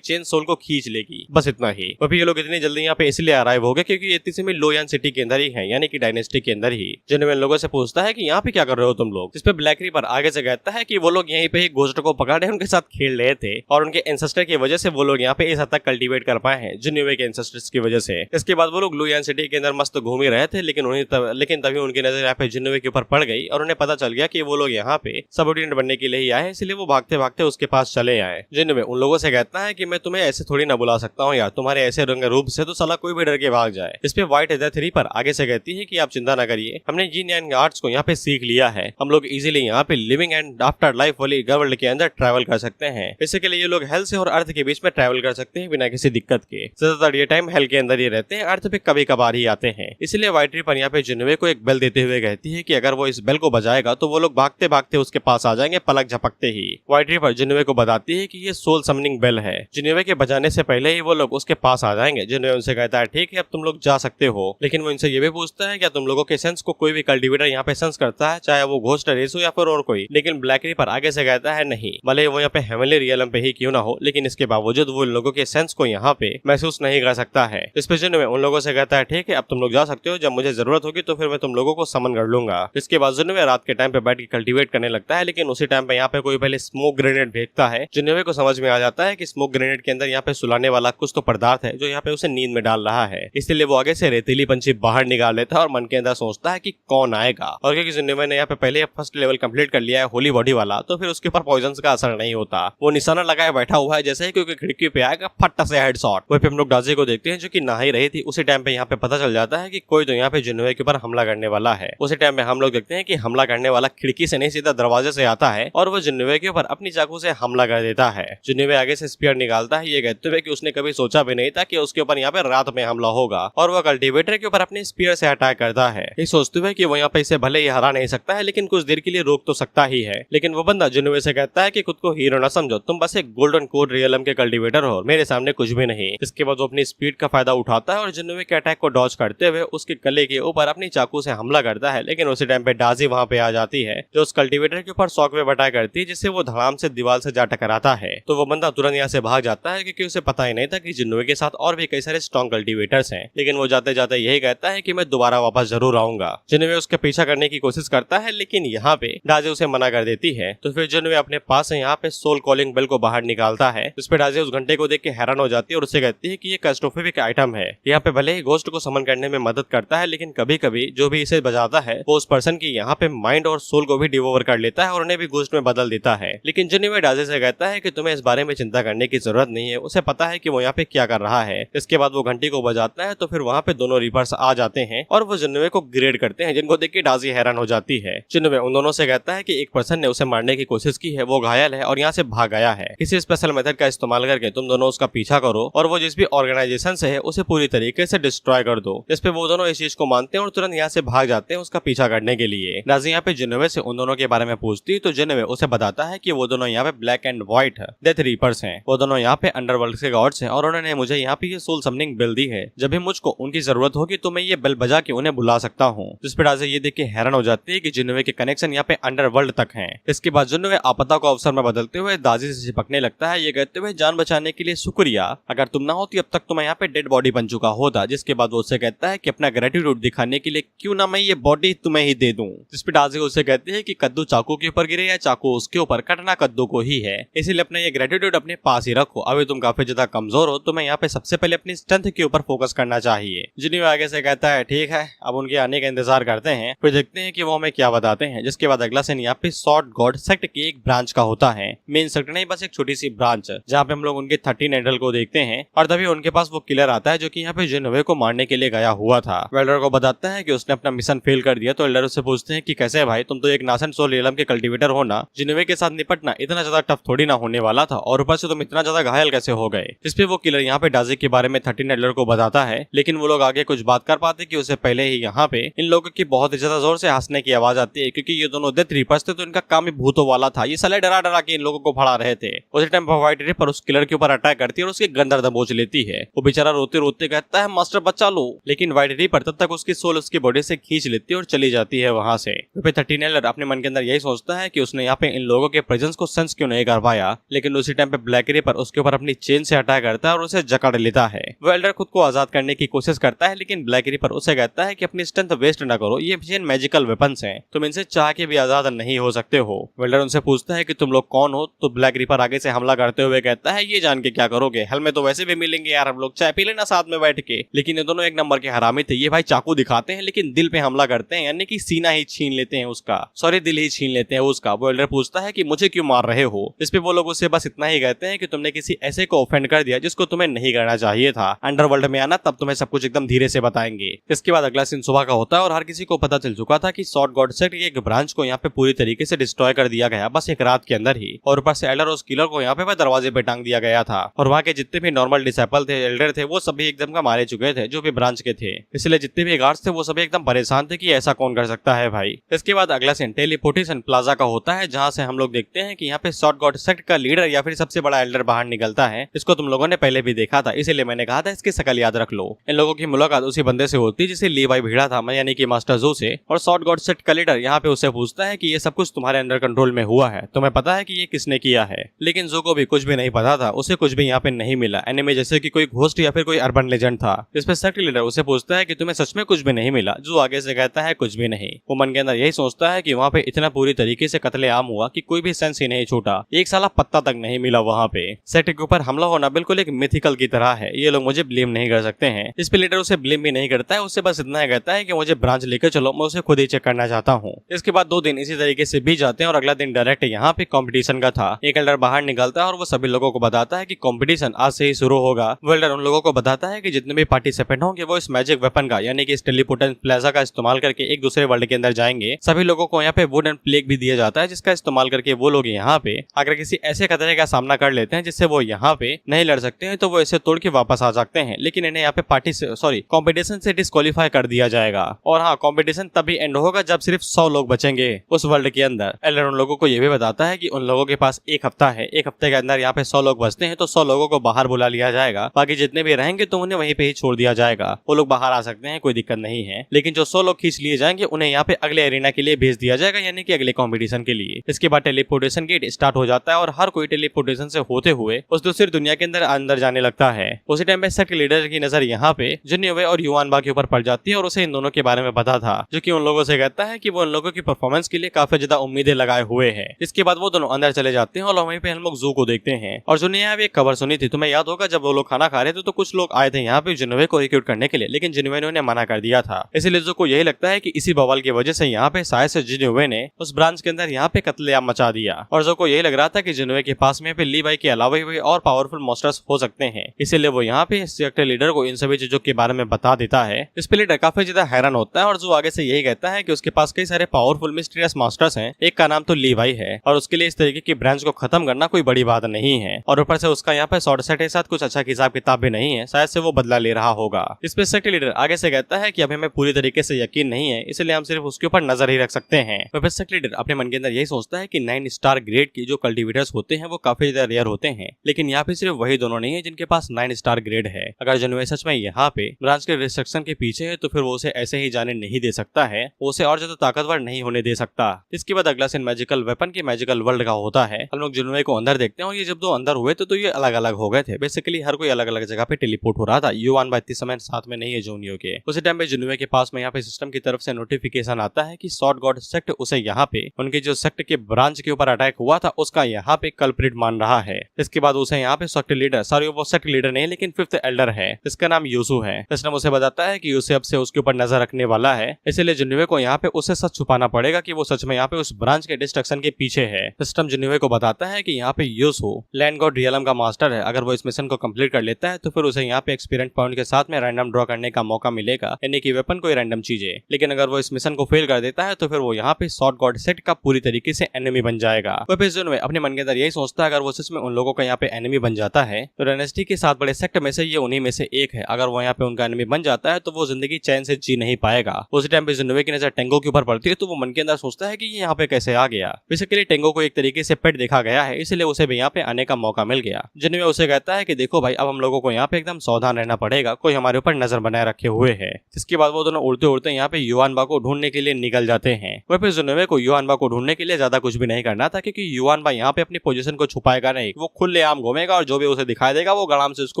चेन सोल को खींच लेगी, बस इतना ही। अभी ये लोग इतनी जल्दी यहाँ पे इसलिए अराइव हो गए क्योंकि ये इतनी में लोयान सिटी के अंदर ही है, यानी कि डायनेस्टी के अंदर ही। जिनमें लोगों से पूछता है कि यहाँ पे क्या कर रहे हो तुम लोग, जिस पे ब्लैक रीपर आगे से कहता है कि वो लोग यहीं पे ही घोस्ट को पकड़े उनके साथ खेल रहे थे और उनके एंसेस्टर की वजह से वो लोग यहाँ पे इस हद तक कल्टीवेट कर पाए हैं जिन्युवे के एंसेस्टर्स की वजह से। इसके बाद वो लोग लोयान सिटी के अंदर मस्त घूम ही रहे थे, लेकिन तभी उनकी नजर यहाँ पे जिन्युवे के ऊपर पड़ गई और उन्हें पता चल गया कि वो लोग यहाँ पे सबऑर्डिनेट बनने के लिए ही आए, इसलिए वो भागते भागते उसके पास चले आए। जिन्युवे उन लोगों से कहता है कि मैं तुम्हें ऐसे थोड़ी ना बुला सकता हूँ यार, तुम्हारे ऐसे रंग रूप से तो साला कोई भी डर के भाग जाए। इस पे व्हाइट डेथ रीपर आगे से कहती है कि आप चिंता न करिए, हमने जीन एंड आर्ट्स को यहाँ पे सीख लिया है, हम लोग इजीली यहाँ पे लिविंग एंड आफ्टर लाइफ वाली वर्ल्ड के अंदर ट्रैवल कर सकते हैं। इससे के लिए ये लोग हेल से और अर्थ के बीच में ट्रैवल कर सकते हैं बिना किसी दिक्कत के। ज्यादातर ये टाइम हेल के अंदर ही रहते हैं, अर्थ पे कभी कभार ही आते हैं। इसलिए व्हाइट रीपर यहाँ पे जिन्युवे को एक बेल देते हुए कहती है कि अगर वो इस बेल को बजाएगा तो वो लोग भागते भागते उसके पास आ जाएंगे पलक झपकते ही। व्हाइट रीपर जिन्युवे को बताती है कि ये सोल समनिंग बेल है, जिन्युवे के बजाने से पहले ही वो लोग उसके पास आ जाएंगे। जिन्युवे उनसे कहता है ठीक है अब तुम लोग जा सकते हो, लेकिन वो इनसे ये भी पूछता है क्या तुम लोगों के सेंस को कोई भी कल्टीवेटर यहाँ पे सेंस करता है, चाहे वो घोस्ट रेस हो या फिर और कोई। लेकिन ब्लैक रीपर आगे से कहता है नहीं, भले वो यहाँ पे हेवनली रियलम पे ही क्यों ना हो, लेकिन इसके बावजूद वो लोगों के सेंस को यहाँ पे महसूस नहीं कर सकता है। इस पे जिन्युवे उन लोगों से कहता है ठीक है अब तुम लोग जा सकते हो, जब मुझे जरूरत होगी तो फिर मैं तुम लोगों को समन कर लूंगा। इसके बाद जिन्युवे रात के टाइम पे बैठ के कल्टीवेट करने लगता है, लेकिन उसी टाइम पे यहाँ पे कोई पहले स्मोक ग्रेनेड फेंकता है। जिन्युवे को समझ में आ जाता है कि स्मोक ग्रेनेड के अंदर यहाँ पे सुलाने वाला कुछ तो पदार्थ है जो यहाँ पे उसे नींद में डाल रहा है, इसलिए वो आगे से रेतीली पंछी बाहर निकाल लेता है और मन के अंदर सोचता है कि कौन आएगा। और क्योंकि जिन्युवे ने यहाँ पे पहले फर्स्ट लेवल कंप्लीट कर लिया है होली बॉडी वाला, तो फिर उसके ऊपर पॉइजन का असर नहीं होता, वो निशाना लगाए बैठा हुआ है जैसे ही क्योंकि खिड़की पे आएगा फट्टा से हेडशॉट। वहीं पे हम लोग डाजी को देखते हैं जो कि नहा ही रही थी। उसी टाइम पे यहाँ पे पता चल जाता है कि कोई तो यहाँ पे जिन्युवे के ऊपर हमला करने वाला है। उसी टाइम पे हम लोग देखते हैं कि हमला करने वाला खिड़की से नहीं सीधा दरवाजे से आता है और वो जिन्युवे के ऊपर अपनी चाकू से हमला कर देता है। जिन्युवे आगे से स्पीयर निकालता है ये कहते हुए कि उसने कभी सोचा भी नहीं था कि उसके ऊपर यहाँ पे रात में हमला होगा, और वो कल्टीवेटर के ऊपर अपने स्पीयर से अटैक करता है, ये सोचते हुए कि वो यहाँ पे इसे भले ही हरा नहीं सकता है लेकिन कुछ देर के लिए रोक तो सकता ही है। लेकिन वो बंदा जिन्युवे से कहता है कि खुद को हीरो न समझो, तुम बस एक गोल्डन कोड रियलम के कल्टीवेटर हो, मेरे सामने कुछ भी नहीं। इसके बाद वो अपनी स्पीड का फायदा उठाता है और जिन्युवे के अटैक को डॉज करते हुए उसके गले के ऊपर अपनी चाकू से हमला करता है। लेकिन उसी टाइम पे डाजी वहाँ पे आ जाती है जो उस कल्टीवेटर के ऊपर शॉकवेव अटैक करती है, जिससे वो धड़ाम से दीवार से जा टकराता है। तो वो बंदा तुरंत यहाँ से भाग जाता है क्योंकि उसे पता ही नहीं था कि जिन्युवे के साथ और भी कई सारे स्ट्रॉन्ग कल्टीवेटर्स हैं। लेकिन वो जाते जाते यही कहता है कि मैं दोबारा वापस जरूर आऊंगा। जिन्युवे उसके पीछा करने की कोशिश करता है लेकिन यहाँ पे डाजी उसे मना कर देती है। तो फिर जिन्युवे अपने पास से यहाँ पे सोल कॉलिंग बेल को बाहर निकालता है। उस पे डाजी उस घंटे को देख के हैरान हो जाती है और उससे कहती है कि ये कैस्ट्रोफोबिक आइटम है, यहाँ पे भले ही घोस्ट को समन करने में मदद करता है लेकिन कभी कभी जो भी इसे बजाता है वो उस पर्सन की यहाँ पे माइंड और सोल को भी डिवोवर कर लेता है और उन्हें भी घोस्ट में बदल देता है। लेकिन जिन्युवे डाजी से कहता है कि तुम्हें इस बारे में चिंता करने की जरूरत नहीं है, उसे पता है कि वो यहाँ पे क्या कर रहा है। इसके बाद वो घंटी को बजाता है तो फिर वहाँ पे दोनों रीपर्स आ जाते हैं और वो जिन्युवे को ग्रेड करते हैं, जिनको देख के डाजी हैरान हो जाती है। जिन्युवे उन दोनों से कहता है कि एक पर्सन ने उसे मारने की कोशिश की है, वो घायल है और यहाँ से भाग गया है, किसी स्पेशल मेथड का इस्तेमाल करके तुम दोनों उसका पीछा करो और वो जिस भी ऑर्गेनाइजेशन से है उसे पूरी तरीके से डिस्ट्रॉय कर दो। इस पे वो दोनों इस चीज को मानते हैं और तुरंत यहाँ से भाग जाते हैं उसका पीछा करने के लिए। डाजी यहाँ पे जिन्युवे से उन दोनों के बारे में पूछती तो जिन्युवे उसे बताता है कि वो दोनों यहाँ पे black and white death reapers हैं, वो दोनों यहाँ पे अंडरवर्ल्ड के गॉड्स हैं और उन्होंने मुझे यहाँ पे ये सोल समनिंग बेल दी है, जब भी मुझको उनकी जरूरत होगी तो मैं ये बेल बजा के उन्हें बुला सकता हूँ। जिस पे डाजी ये देख के हैरान हो जाती है कि जिन्युवे के कनेक्शन यहाँ पे अंडरवर्ल्ड तक हैं। इसके बाद जिन्युवे आपदा को अवसर में बदलते हुए दाजी से चिपकने लगता है, ये कहते हुए जान बचाने के लिए शुक्रिया, अगर तुम ना होती अब तक तो मैं यहाँ पे डेड बॉडी बन चुका होता। जिसके बाद वो उससे कहता है कि अपना ग्रेटिट्यूड दिखाने के लिए क्यों ना मैं ये बॉडी तुम्हें ही दे दूं। जिस पे डाजी उसे कहती है कि कद्दू चाकू के ऊपर गिरे या चाकू उसके ऊपर, कटना कद्दू को ही है, इसीलिए अपना ये ग्रेटिट्यूड अपने पास ही रखो। अभी तुम काफी ज्यादा कमजोर हो तो मैं यहाँ पे सबसे पहले अपनी स्ट्रेंथ के ऊपर फोकस करना चाहिए। जिन्युवे आगे से कहता है ठीक है, अब उनके आने का इंतजार करते हैं, फिर देखते हैं कि वो हमें क्या बताते हैं। जिसके बाद अगला सीन यहाँ पे शॉर्ट गॉड सेक्ट के एक ब्रांच का होता है, मेन सेक्ट नहीं बस एक छोटी सी ब्रांच, जहाँ पे हम लोग उनके 13 एंडल को देखते हैं और तभी उनके पास वो किलर आता है जो कि यहाँ पे जिन्युवे को मारने के लिए गया हुआ था। वेल्डर को बताता है कि उसने अपना मिशन फेल कर दिया। तो एल्डर उससे पूछते हैं कि कैसे भाई, तुम तो एक नासन सोल रियलम के कल्टीवेटर हो ना, जिन्युवे के साथ निपटना इतना ज्यादा टफ थोड़ी ना होने वाला था और ऊपर से तुम इतना ज्यादा घायल कैसे हो गए। इस पे वो किलर यहाँ पे डाजी के बारे में 13 एल्डर को बताता है, लेकिन वो लोग आगे कुछ बात कर पाते कि उससे पहले ही यहाँ पे इन लोगों की बहुत ज्यादा जोर से हंसने की आवाज आती है, क्योंकि ये दोनों डेथ रीपर्स थे तो इनका काम ही भूतों वाला था। ये साले डरा डरा के इन लोगों को भड़ा रहे थे। उसी टाइम पर व्हाइट रीपर उस किलर के ऊपर अटैक करती है और उसके गंदर दबोच लेती है। वो बेचारा रोते रोते कहता है मास्टर बचा लो, लेकिन व्हाइट रीपर तब तक उसकी सोल उसकी बॉडी से खींच लेती है और चली जाती है वहां से। 13 एल्डर अपने मन के अंदर यही सोचता है कि उसने यहाँ पे इन लोगों के प्रेजेंस को सेंस क्यों नहीं कर पाया, लेकिन उसी टाइम पे ब्लैक रिपर उसके ऊपर अपनी चेन से अटैक करता है और उसे जकड़ लेता है। वो एल्डर खुद को आजाद करने की कोशिश करता है, लेकिन ब्लैक रिपर उसे कहता है कि अपनी स्ट्रेंथ वेस्ट न करो, ये चेन मैजिकल वेपन्स हैं, तुम इनसे चाह के भी आजाद नहीं हो सकते हो। एल्डर उनसे पूछता है कि तुम लोग कौन हो, तो ब्लैक रिपर आगे से हमला करते हुए कहता है ये जान के क्या करोगे, हल में तो वैसे भी मिलेंगे यार, हम लोग चाय पी लेना साथ में बैठ के। लेकिन ये दोनों एक नंबर के हरामी थे, ये भाई चाकू दिखाते हैं लेकिन दिल पे हमला करते हैं, यानी कि सीना ही छीन लेते हैं उसका, सॉरी दिल ही छीन लेते हैं उसका। वो एल्डर पूछता है कि मुझे क्यों मार रहे हो। इस पे वो लोग उससे बस इतना ही कहते हैं कि तुमने किसी ऐसे को ऑफेंड कर दिया जिसको तुम्हें नहीं करना चाहिए था, अंडरवर्ल्ड में आना तब तुम्हें सब कुछ एकदम धीरे से बताएंगे। इसके बाद अगला सीन सुबह का होता है और हर किसी को पता चल चुका था कि शॉर्ट गॉड सेक्ट के एक ब्रांच को यहाँ पे पूरी तरीके से डिस्ट्रॉय कर दिया गया, बस एक रात के अंदर ही। और ऊपर से एल्डर और उस किलर को यहाँ पे दरवाजे पे टांग दिया गया था, और वहाँ के जितने भी नॉर्मल डिसेबल थे, एल्डर थे, वो सभी एकदम का मारे चुके थे जो भी ब्रांच के थे। इसलिए जितने भी गार्ड्स थे वो सभी एकदम परेशान थे कि ऐसा कौन कर सकता है भाई। इसके बाद अगला सीन टेलीपोर्टेशन प्लाजा का होता है, जहाँ से हम लोग देखते हैं कि यहाँ पे शॉर्ट गॉड सेक्ट का लीडर या फिर सबसे बड़ा एल्डर बाहर निकलता है। इसको तुम लोगों ने पहले भी देखा था, इसीलिए मैंने कहा था इसकी शकल याद रख लो। इन लोगों की मुलाकात उसी बंदे से होती है जिसे लीवाई भिड़ा था, यानी कि मास्टर जो से। और शॉर्ट गॉड सेक्ट का लीडर यहाँ पे उसे पूछता है कि ये सब कुछ तुम्हारे अंडर कंट्रोल में हुआ है, तुम्हें पता है कि ये किसने किया है। लेकिन जो को भी कुछ भी नहीं पता था, उसे कुछ भी यहाँ पे नहीं मिला, एनिमे जैसे कि कोई घोस्ट या फिर कोई अर्बन लेजेंड था। इस पे सेक्ट लीडर उसे पूछता है कि तुम्हें सच में कुछ भी नहीं मिला, जो आगे से कहता है कुछ भी नहीं। वो मन के अंदर यही सोचता है कि वहाँ पे इतना पूरी तरीके से कत्लेआम हुआ कि कोई भी सेंस ही नहीं छूटा, एक साला पत्ता तक नहीं मिला वहाँ पे। सेक्ट के ऊपर हमला होना बिल्कुल एक मिथिकल की तरह है, ये लोग मुझे ब्लेम नहीं कर सकते हैं। इस पे लीडर उसे ब्लेम भी नहीं करता है, उससे बस इतना कहता है कि मुझे ब्रांच लेकर चलो, मैं उसे खुद ही चेक करना चाहता हूँ। इसके बाद 2 दिन इसी तरीके से बीत जाते हैं और अगला दिन डायरेक्ट यहाँ पे कंपटीशन का था। एक एल्डर बाहर निकलता है और वो सभी लोगों को बताता है कि कंपटीशन आज से ही शुरू होगा। वो एल्डर उन लोगों को बताता है कि जितने भी पार्टिसिपेंट होंगे वो इस मैजिक वेपन का, यानी कि इस टेलीपोर्टेशन प्लाजा का इस्तेमाल करके एक दूसरे वर्ल्ड के अंदर जाएंगे। सभी लोगों को यहाँ पे वुड एंड प्लेग भी दिया जाता है, जिसका इस्तेमाल करके वो लोग यहाँ पे अगर किसी ऐसे खतरे का सामना कर लेते हैं जिससे वो यहाँ पे नहीं लड़ सकते हैं, तो वो इसे तोड़ के वापस आ सकते हैं। लेकिन इन्हें यहाँ पे कॉम्पिटिशन से डिस्क्वालीफाई कर दिया जाएगा। और हाँ, कॉम्पिटिशन तभी एंड होगा जब सिर्फ 100 लोग बचेंगे उस वर्ल्ड के अंदर। एल्डर उन लोगों को ये भी बताता है कि उन लोगों के पास 1 हफ्ता है, 1 हफ्ते के अंदर यहाँ पे 100 लोग बचते हैं तो 100 लोगों को बाहर बुला लिया जाएगा, बाकी जितने भी रहेंगे तो उन्हें वहीं पे ही छोड़ दिया जाएगा। वो लोग बाहर आ सकते हैं, कोई दिक्कत नहीं है, लेकिन जो 100 लोग खींच लिए जाएंगे उन्हें यहाँ पे अगले एरिना के लिए भेज दिया जाएगा, यानी कि अगले कॉम्पिटिशन के लिए। इसके बाद टेलीपोर्टेशन गेट स्टार्ट हो जाता है और हर कोई टेलीपोर्टेशन से होते हुए उस दूसरी दुनिया के अंदर जाने लगता है। उसी टाइम पे सेक्ट लीडर की नजर यहाँ पे जिन्युए और युआनबा के ऊपर पड़ जाती है और उसे इन दोनों के बारे में पता था, जो कि उन लोगों से कहता है कि वो उन लोगों की परफॉर्मेंस के लिए काफी ज्यादा उम्मीदें लगाए हुए हैं। इसके बाद वो दोनों अंदर चले जाते हैं और वहीं पे हम लोग जू को देखते हैं। और जो ने यहाँ एक खबर सुनी थी, तुम्हें याद होगा जब वो लोग खाना खा रहे थे तो कुछ लोग आए थे यहाँ पे जिन्युए को रिक्रूट करने के लिए, लेकिन जिन्युए ने उन्हें मना कर दिया था। इसलिए जो को यही लगता है कि इसी बवाल की वजह से यहाँ पे शायद से जिन्युए ने उस ब्रांच के अंदर यहाँ पे कत्लेआम मचा दिया। और जो को यही लग रहा था कि जिन्युए के पास में लीवाई के अलावा भी और पावरफुल मॉन्स्टर्स हो सकते हैं, इसीलिए वो यहाँ पे सेक्ट लीडर को इन सभी चीजों के बारे में बता देता है। इस पे लीडर काफी ज्यादा हैरान होता है और जो आगे से यही कहता है कि उसके पास कई सारे पावरफुल मिस्टीरियस मास्टर्स हैं, एक का नाम तो लीवाई है और उसके लिए इस तरीके की ब्रांच को खत्म करना कोई बड़ी बात नहीं है। और ऊपर से उसका यहाँ पे शॉर्ट सेट के साथ कुछ अच्छा हिसाब किताब भी नहीं है, शायद से वो बदला ले रहा होगा। इस पे सेक्ट लीडर आगे से कहता है कि अभी हमें पूरी तरीके से यकीन नहीं है, इसलिए हम सिर्फ उसके ऊपर नजर ही रख सकते हैं। तो सेक्ट लीडर अपने मन के अंदर यही सोचता है कि 9 स्टार ग्रेड की जो कल्टीवेटर्स होते हैं वो काफी ज्यादा रेयर होते हैं, लेकिन यहाँ पे सिर्फ वही दोनों नहीं है जिनके पास 9 स्टार ग्रेड है। अगर जिन्युए सच में यहाँ पे ब्रांच के रिस्ट्रिक्शन के पीछे है तो फिर वो उसे ऐसे ही जाने नहीं दे सकता है, वो उसे और ज्यादा ताकतवर नहीं होने दे सकता। इसके बाद अगला सीन मैजिकल वेपन के मैजिकल वर्ल्ड का होता है। हम लोग जिन्युए को अंदर देखते हैं और ये जब 2 अंदर हुए तो ये अलग अलग हो गए थे। बेसिकली हर कोई अलग अलग जगह पे टेलीपोर्ट हो रहा था। युआनबा इतने समय साथ में नहीं है जूनियो के। उसी टाइम पे जिन्युए के पास में यहाँ पे सिस्टम की तरफ से नोटिफिकेशन आता है कि शॉर्ट गॉड सेक्ट उसे यहाँ पे उनके जो सेक्ट के ब्रांच के ऊपर अटैक हुआ था उसका यहाँ पे कल्प्रिट मान रहा है। इसके बाद उसे यहाँ पे सेक्ट लीडर, सॉरी वो सेक्ट लीडर नहीं लेकिन 5th एल्डर है, इसका नाम यूसु है। सिस्टम उसे बताता है कि यूसे अब से उसके ऊपर नजर रखने वाला है, इसलिए जिन्युए को यहाँ पे उसे सच छुपाना पड़ेगा कि वो सच में यहाँ पे उस ब्रांच के डिस्ट्रक्शन के पीछे है। सिस्टम जिन्युए को बताता है कि यहाँ पे यूसु लैंड गॉड रियलम का मास्टर है, अगर वो इस मिशन को कंप्लीट कर लेता है तो फिर उसे यहाँ पे एक्सपीरियंस पॉइंट के साथ में रैंडम ड्रॉ करने का मौका मिलेगा, यानी कि वेपन कोई रैंडम चीज है। लेकिन अगर वो इस मिशन को फेल कर देता है तो फिर वो यहाँ पे शॉर्ट गॉड सेक्ट का पूरी तरीके से एनिमी बन जाएगा। जिन्युए अपने मन के अंदर यही सोचता है अगर वो सच में उन लोगों का यहाँ पे एनिमी बन जाता है तो डायनेस्टी के 7 बड़े सेक्ट में से ये उन्हीं में से एक है। अगर वो यहाँ पे उनका एनिमी बन जाता है तो वो जिंदगी चैन से जी नहीं पाएगा। उसी टाइम पे जिन्युए की नजर टेंगो के ऊपर पड़ती है तो वो मन के अंदर सोचता है कि ये यहाँ पे कैसे आ गया। बेसिकली टेंगो को एक तरीके से पेट देखा गया है, इसलिए उसे भी यहाँ पे आने का मौका मिल गया। जिन्युए उसे कहता है कि देखो भाई अब हम लोगों को यहाँ पे एकदम सावधान रहना पड़ेगा, कोई हमारे ऊपर नजर बनाए रखे हुए है। इसके बाद वो दोनों उड़ते उड़ते यहाँ पे युआनबा को ढूंढने के लिए निकल जाते हैं। वह फिर जिन्युए को युआनबा युआनबा को ढूंढने के लिए ज्यादा कुछ भी नहीं करना था, क्योंकि युआनबा यहाँ पे अपनी पोजीशन को छुपाएगा नहीं, वो खुलेआम घूमेगा और जो भी उसे दिखाई देगा वो गड़ाम से उसके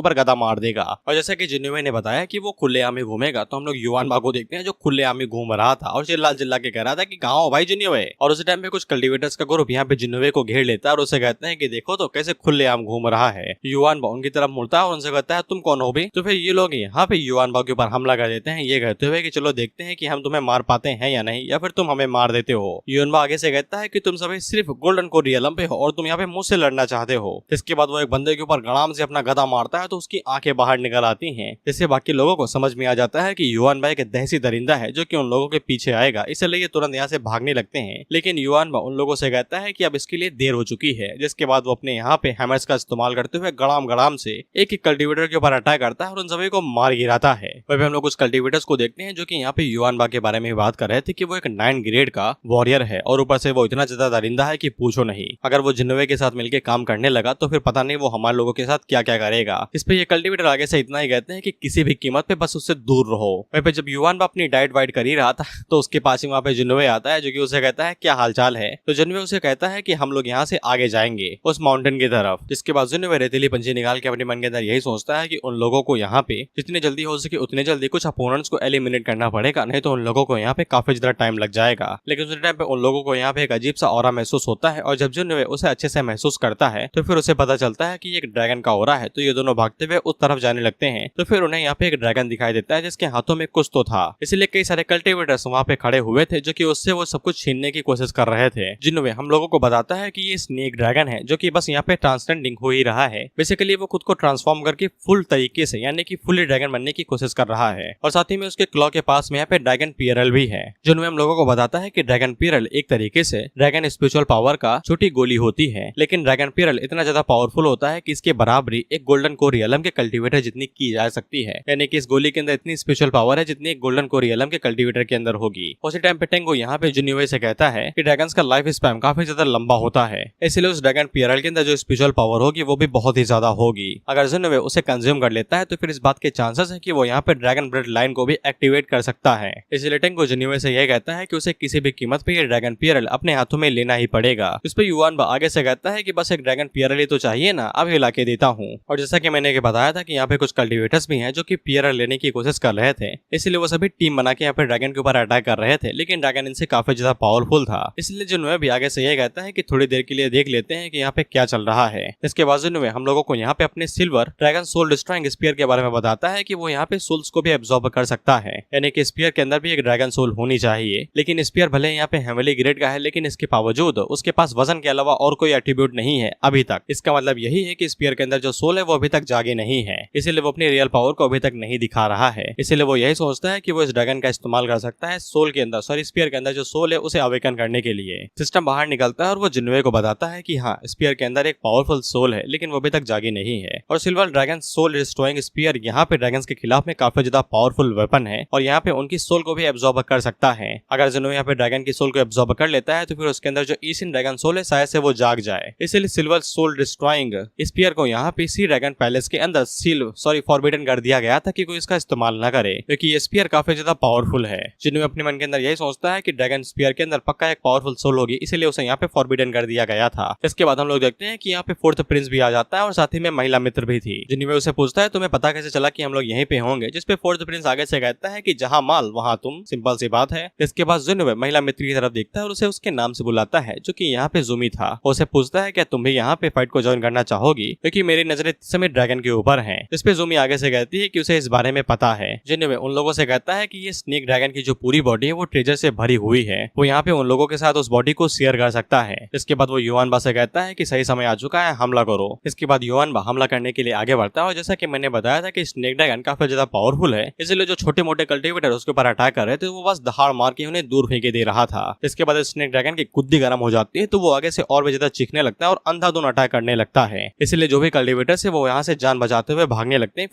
ऊपर गदा मार देगा। और जैसा कि जिन्होंने बताया कि वो खुलेआम ही घूमेगा, तो हम लोग युआनबा को देखते हैं जो खुलेआम ही घूम रहा था और चिल्ला चिल्ला के कह रहा था कि गाँव भाई जिन्होंने। और उसी टाइम पे कुछ कल्टिवेटर्स का ग्रुप यहाँ पे जिन्होंने को घेर लेता है और उसे कहते हैं कि देखो तो कैसे खुलेआम घूम रहा है। युआनबा उनकी तरफ मुड़ता है और उनसे कहता है तुम कौन हो भी। तो फिर ये लोग यहाँ पे युआनबा के ऊपर हमला कर देते हैं, ये कहते हुए कि चलो देखते हैं कि हम तुम्हें मार पाते हैं या नहीं, या फिर तुम हमें मार देते हो। युआनबा आगे से कहता है कि तुम सभी सिर्फ गोल्डन कोर रियलम पे हो और तुम यहाँ पे मुझसे लड़ना चाहते हो। इसके बाद वो एक बंदे के ऊपर गड़ाम से अपना गदा मारता है तो उसकी आंखें बाहर निकल आती हैं, जिससे बाकी लोगों को समझ में आ जाता है कि युआनबा एक दहसी दरिंदा है जो कि उन लोगों के पीछे आएगा, इसलिए ये तुरंत यहाँ से भागने लगते हैं। लेकिन युआनबा उन लोगों से कहता है कि अब इसके लिए देर हो चुकी है, जिसके बाद वो अपने यहाँ पे हैमर्स का इस्तेमाल करते हुए गड़ाम से एक कल्टिवेटर के ऊपर अटैक करता है और उन सभी को मार गिराता है। वहीं हम लोग कुछ कल्टिवेटर्स को देखते हैं जो कि यहाँ पे युआनबा के बारे में बात कर रहे थे कि वो एक 9 ग्रेड का वॉरियर है और ऊपर से वो इतना ज्यादा दरिंदा है कि पूछो नहीं। अगर वो जिन्नोवे के साथ मिलकर काम करने लगा तो फिर पता नहीं वो हमारे लोगों के साथ क्या क्या करेगा। इस पे ये कल्टिवेटर आगे से इतना ही कहते हैं कि किसी भी कीमत पे बस उससे दूर रहो। वहीं पे जब युआनबा अपनी डाइट वाइट कर ही रहा था तो उसके पास ही वहाँ पे जिन्नोवे आता है जो कि उसे कहता है क्या हालचाल है। तो जिन्नोवे उसे कहता है कि हम लोग यहाँ से आगे जाएंगे उस माउंटेन की तरफ। जिसके बाद जिन्नोवे रेतीली पंछी निकाल के अपने मन के अंदर यही सोचता है कि उन लोगों को यहाँ पे जितनी जल्दी हो सके उतने जल्दी कुछ अपोनेंट्स को एलिमिनेट करना पड़ेगा, नहीं तो उन लोगों को यहाँ पे काफी ज्यादा टाइम लग जाएगा। लेकिन उस टाइम पे उन लोगों को यहाँ पे एक अजीब सा ऑरा महसूस होता है और जब जिन्नोवे उसे अच्छे से महसूस करता है तो फिर उसे पता चलता है कि एक ड्रैगन का ऑरा है। तो ये दोनों भागते हुए उस तरफ जाने लगते हैं तो फिर उन्हें यहाँ पे एक ड्रैगन दिखाई देता है जिसके हाथों में कुछ तो था, इसलिए कई सारे कल्टिवेटर्स वहाँ पे खड़े हुए थे जो कि उससे वो सब कुछ छीनने की कोशिश कर रहे थे। जिन्नोवे हम लोगों को बताता है कि ये स्नेक ड्रैगन है जो कि बस यहाँ पे ट्रांससेंडिंग हो ही रहा है। बेसिकली वो खुद को ट्रांसफॉर्म करके फुल तरीके से यानी कि फुली ड्रैगन बनने की कोशिश कर रहा है और साथ ही में उसके क्लॉ के पास में यहाँ पे ड्रैगन पियरल भी है। जिन्नोवे हम लोगों को बताता है कि ड्रैगन पियरल एक तरीके से ड्रैगन स्पिरिचुअल पावर का छोटी गोली होती है, लेकिन ड्रैगन पियरल इतना ज्यादा पावरफुल होता है कि इसके बराबरी एक गोल्डन कोर रियलम के कल्टिवेटर जितनी की जा सकती है, यानी कि इस गोली के अंदर इतनी स्पेशल पावर है जितनी एक गोल्डन कोर रियलम के कल्टिवेटर के अंदर होगी। उसी टाइम पे टेंगो यहाँ पे जिन्नोवे से कहता है कि ड्रैगन्स का लाइफ स्पैन काफी ज्यादा लंबा होता है, इसलिए उस ड्रैगन पियरल के अंदर जो स्पेशल पावर होगी वो भी बहुत ही ज्यादा होगी। अगर जिन्नोवे उसे कंज्यूम कर लेता है तो फिर इस बात के चांसेस है कि वो यहाँ पे ड्रैगन ब्लड लाइन को भी एक्टिवेट कर सकता है। इसलिए टेंगो जिन्नोवे से यह कहता है कि उसे किसी भी कीमत पे ये ड्रैगन पियरल अपने हाथों में लेना ही पड़ेगा। इस पे युआनबा आगे से कहता है कि बस एक ड्रैगन पियरल ही तो चाहिए ना, अब हिला के देता हूँ। और जैसा कि मैंने बताया था कि यहाँ पे कुछ कल्टिवेटर्स भी हैं जो कि पियरल लेने की कोशिश कर रहे थे, इसलिए वो सभी टीम बना के यहाँ पे ड्रैगन के ऊपर अटैक कर रहे थे, लेकिन ड्रैगन इनसे काफी ज्यादा पावरफुल था। इसलिए जिन्नोवे भी आगे से ये कहता है कि थोड़ी देर के लिए देख लेते हैं कि यहाँ पे क्या चल रहा है। इसके बाद जिन्नोवे हम लोगों को यहाँ पे अपने silver dragon soul destroying spear के बारे में बताता है कि वो यहाँ पे सोल्स को भी एब्जॉर्ब कर सकता है, यानी कि स्पीयर के अंदर भी एक ड्रैगन सोल होनी चाहिए। लेकिन स्पीयर भले यहाँ पे हेवली ग्रेड का है, लेकिन इसके बावजूद उसके पास वजन के अलावा और कोई एट्रीब्यूट नहीं है अभी तक। इसका मतलब यही है कि स्पीयर के अंदर जो सोल है वो अभी तक जागे नहीं है, इसीलिए वो अपनी रियल पावर को अभी तक नहीं दिखा रहा है। इसीलिए वो यही सोचता है कि वो इस ड्रैगन का इस्तेमाल कर सकता है सोल के अंदर, सॉरी स्पीयर के अंदर जो सोल है उसे अवेकन करने के लिए। सिस्टम बाहर निकलता है और वो जिन्नोवे को बताता है कि हाँ, स्पीयर के अंदर एक पावरफुल सोल है, लेकिन वो अभी तक जागी नहीं है। और silver dragon soul destroying spear यहाँ पे ड्रैगन्स के खिलाफ में काफी ज्यादा पावरफुल वेपन है और यहाँ पे उनकी सोल को भी एब्जॉर्ब कर सकता है। अगर जिन्नोवे यहाँ पे ड्रैगन की सोल को एब्जॉर्ब कर लेता है तो फिर उसके अंदर जो ईसिन ड्रैगन सोल है शायद से वो जाग जाए। इसलिए सिल्वर सोल डिस्ट्रॉइंग स्पीयर को यहाँ पे सी ड्रैगन पैलेस के अंदर फॉरबिडन कर दिया गया था कि कोई इसका इस्तेमाल न करे, क्योंकि ये स्पीयर काफी ज्यादा पावरफुल है। जिन्नोवे अपने मन के अंदर यही सोचता है कि ड्रैगन स्पीयर के अंदर पक्का एक पावरफुल सोल होगी, इसलिए उसे यहाँ पे फॉरबिडन कर दिया गया था। इसके बाद हम लोग देखते हैं कि यहाँ पे फोर्थ प्रिंस भी आ जाता है और साथ ही में महिला मित्र भी थी। जिन्नोवे उसे पूछता है तुम्हें पता कैसे चला कि हम लोग यहीं पे होंगे, जिसपे फोर्थ प्रिंस आगे से कहता है कि जहाँ माल वहाँ तुम, सिंपल सी बात है। इसके बाद जिन्नोवे महिला मित्र की तरफ देखता है और उसे उसके नाम से बुलाता है जो कि यहाँ पे जुमी था। उसे पूछता है क्या तुम भी यहाँ पे फाइट को ज्वाइन करना चाहोगी, क्योंकि मेरी नजरें इस समय ड्रैगन के ऊपर हैं। इस पे जुमी आगे से कहती है कि उसे इस बारे में पता है। जिन्नोवे उन लोगों से कहता है कि ये स्नेक ड्रैगन की जो पूरी बॉडी है वो ट्रेजर से भरी हुई है, वो यहाँ पे उन लोगों के साथ उस बॉडी को शेयर कर सकता है। इसके बाद वो युआनबा से कहता है कि सही समय आ चुका है, हमला करो। इसके बाद युआनबा हमला करने के लिए आगे बढ़ता है और जैसा कि मैंने बताया था कि स्नेक ड्रैगन काफी ज्यादा पावरफुल है, इसलिए जो छोटे मोटे कल्टिवेटर उसके ऊपर अटैक कर रहे थे वो बस दहाड़ मार के उन्हें दूर फेंके दे रहा था। इसके बाद स्नेक ड्रैगन की कुद्दी गर्म हो जाती है तो वो आगे से और भी ज्यादा चीखने लगता है और अंधाधुन अटैक करने लगता है। इसलिए जो भी कल्टिवेटर है वो यहाँ से जान बचाते हुए भागने लगते हैं।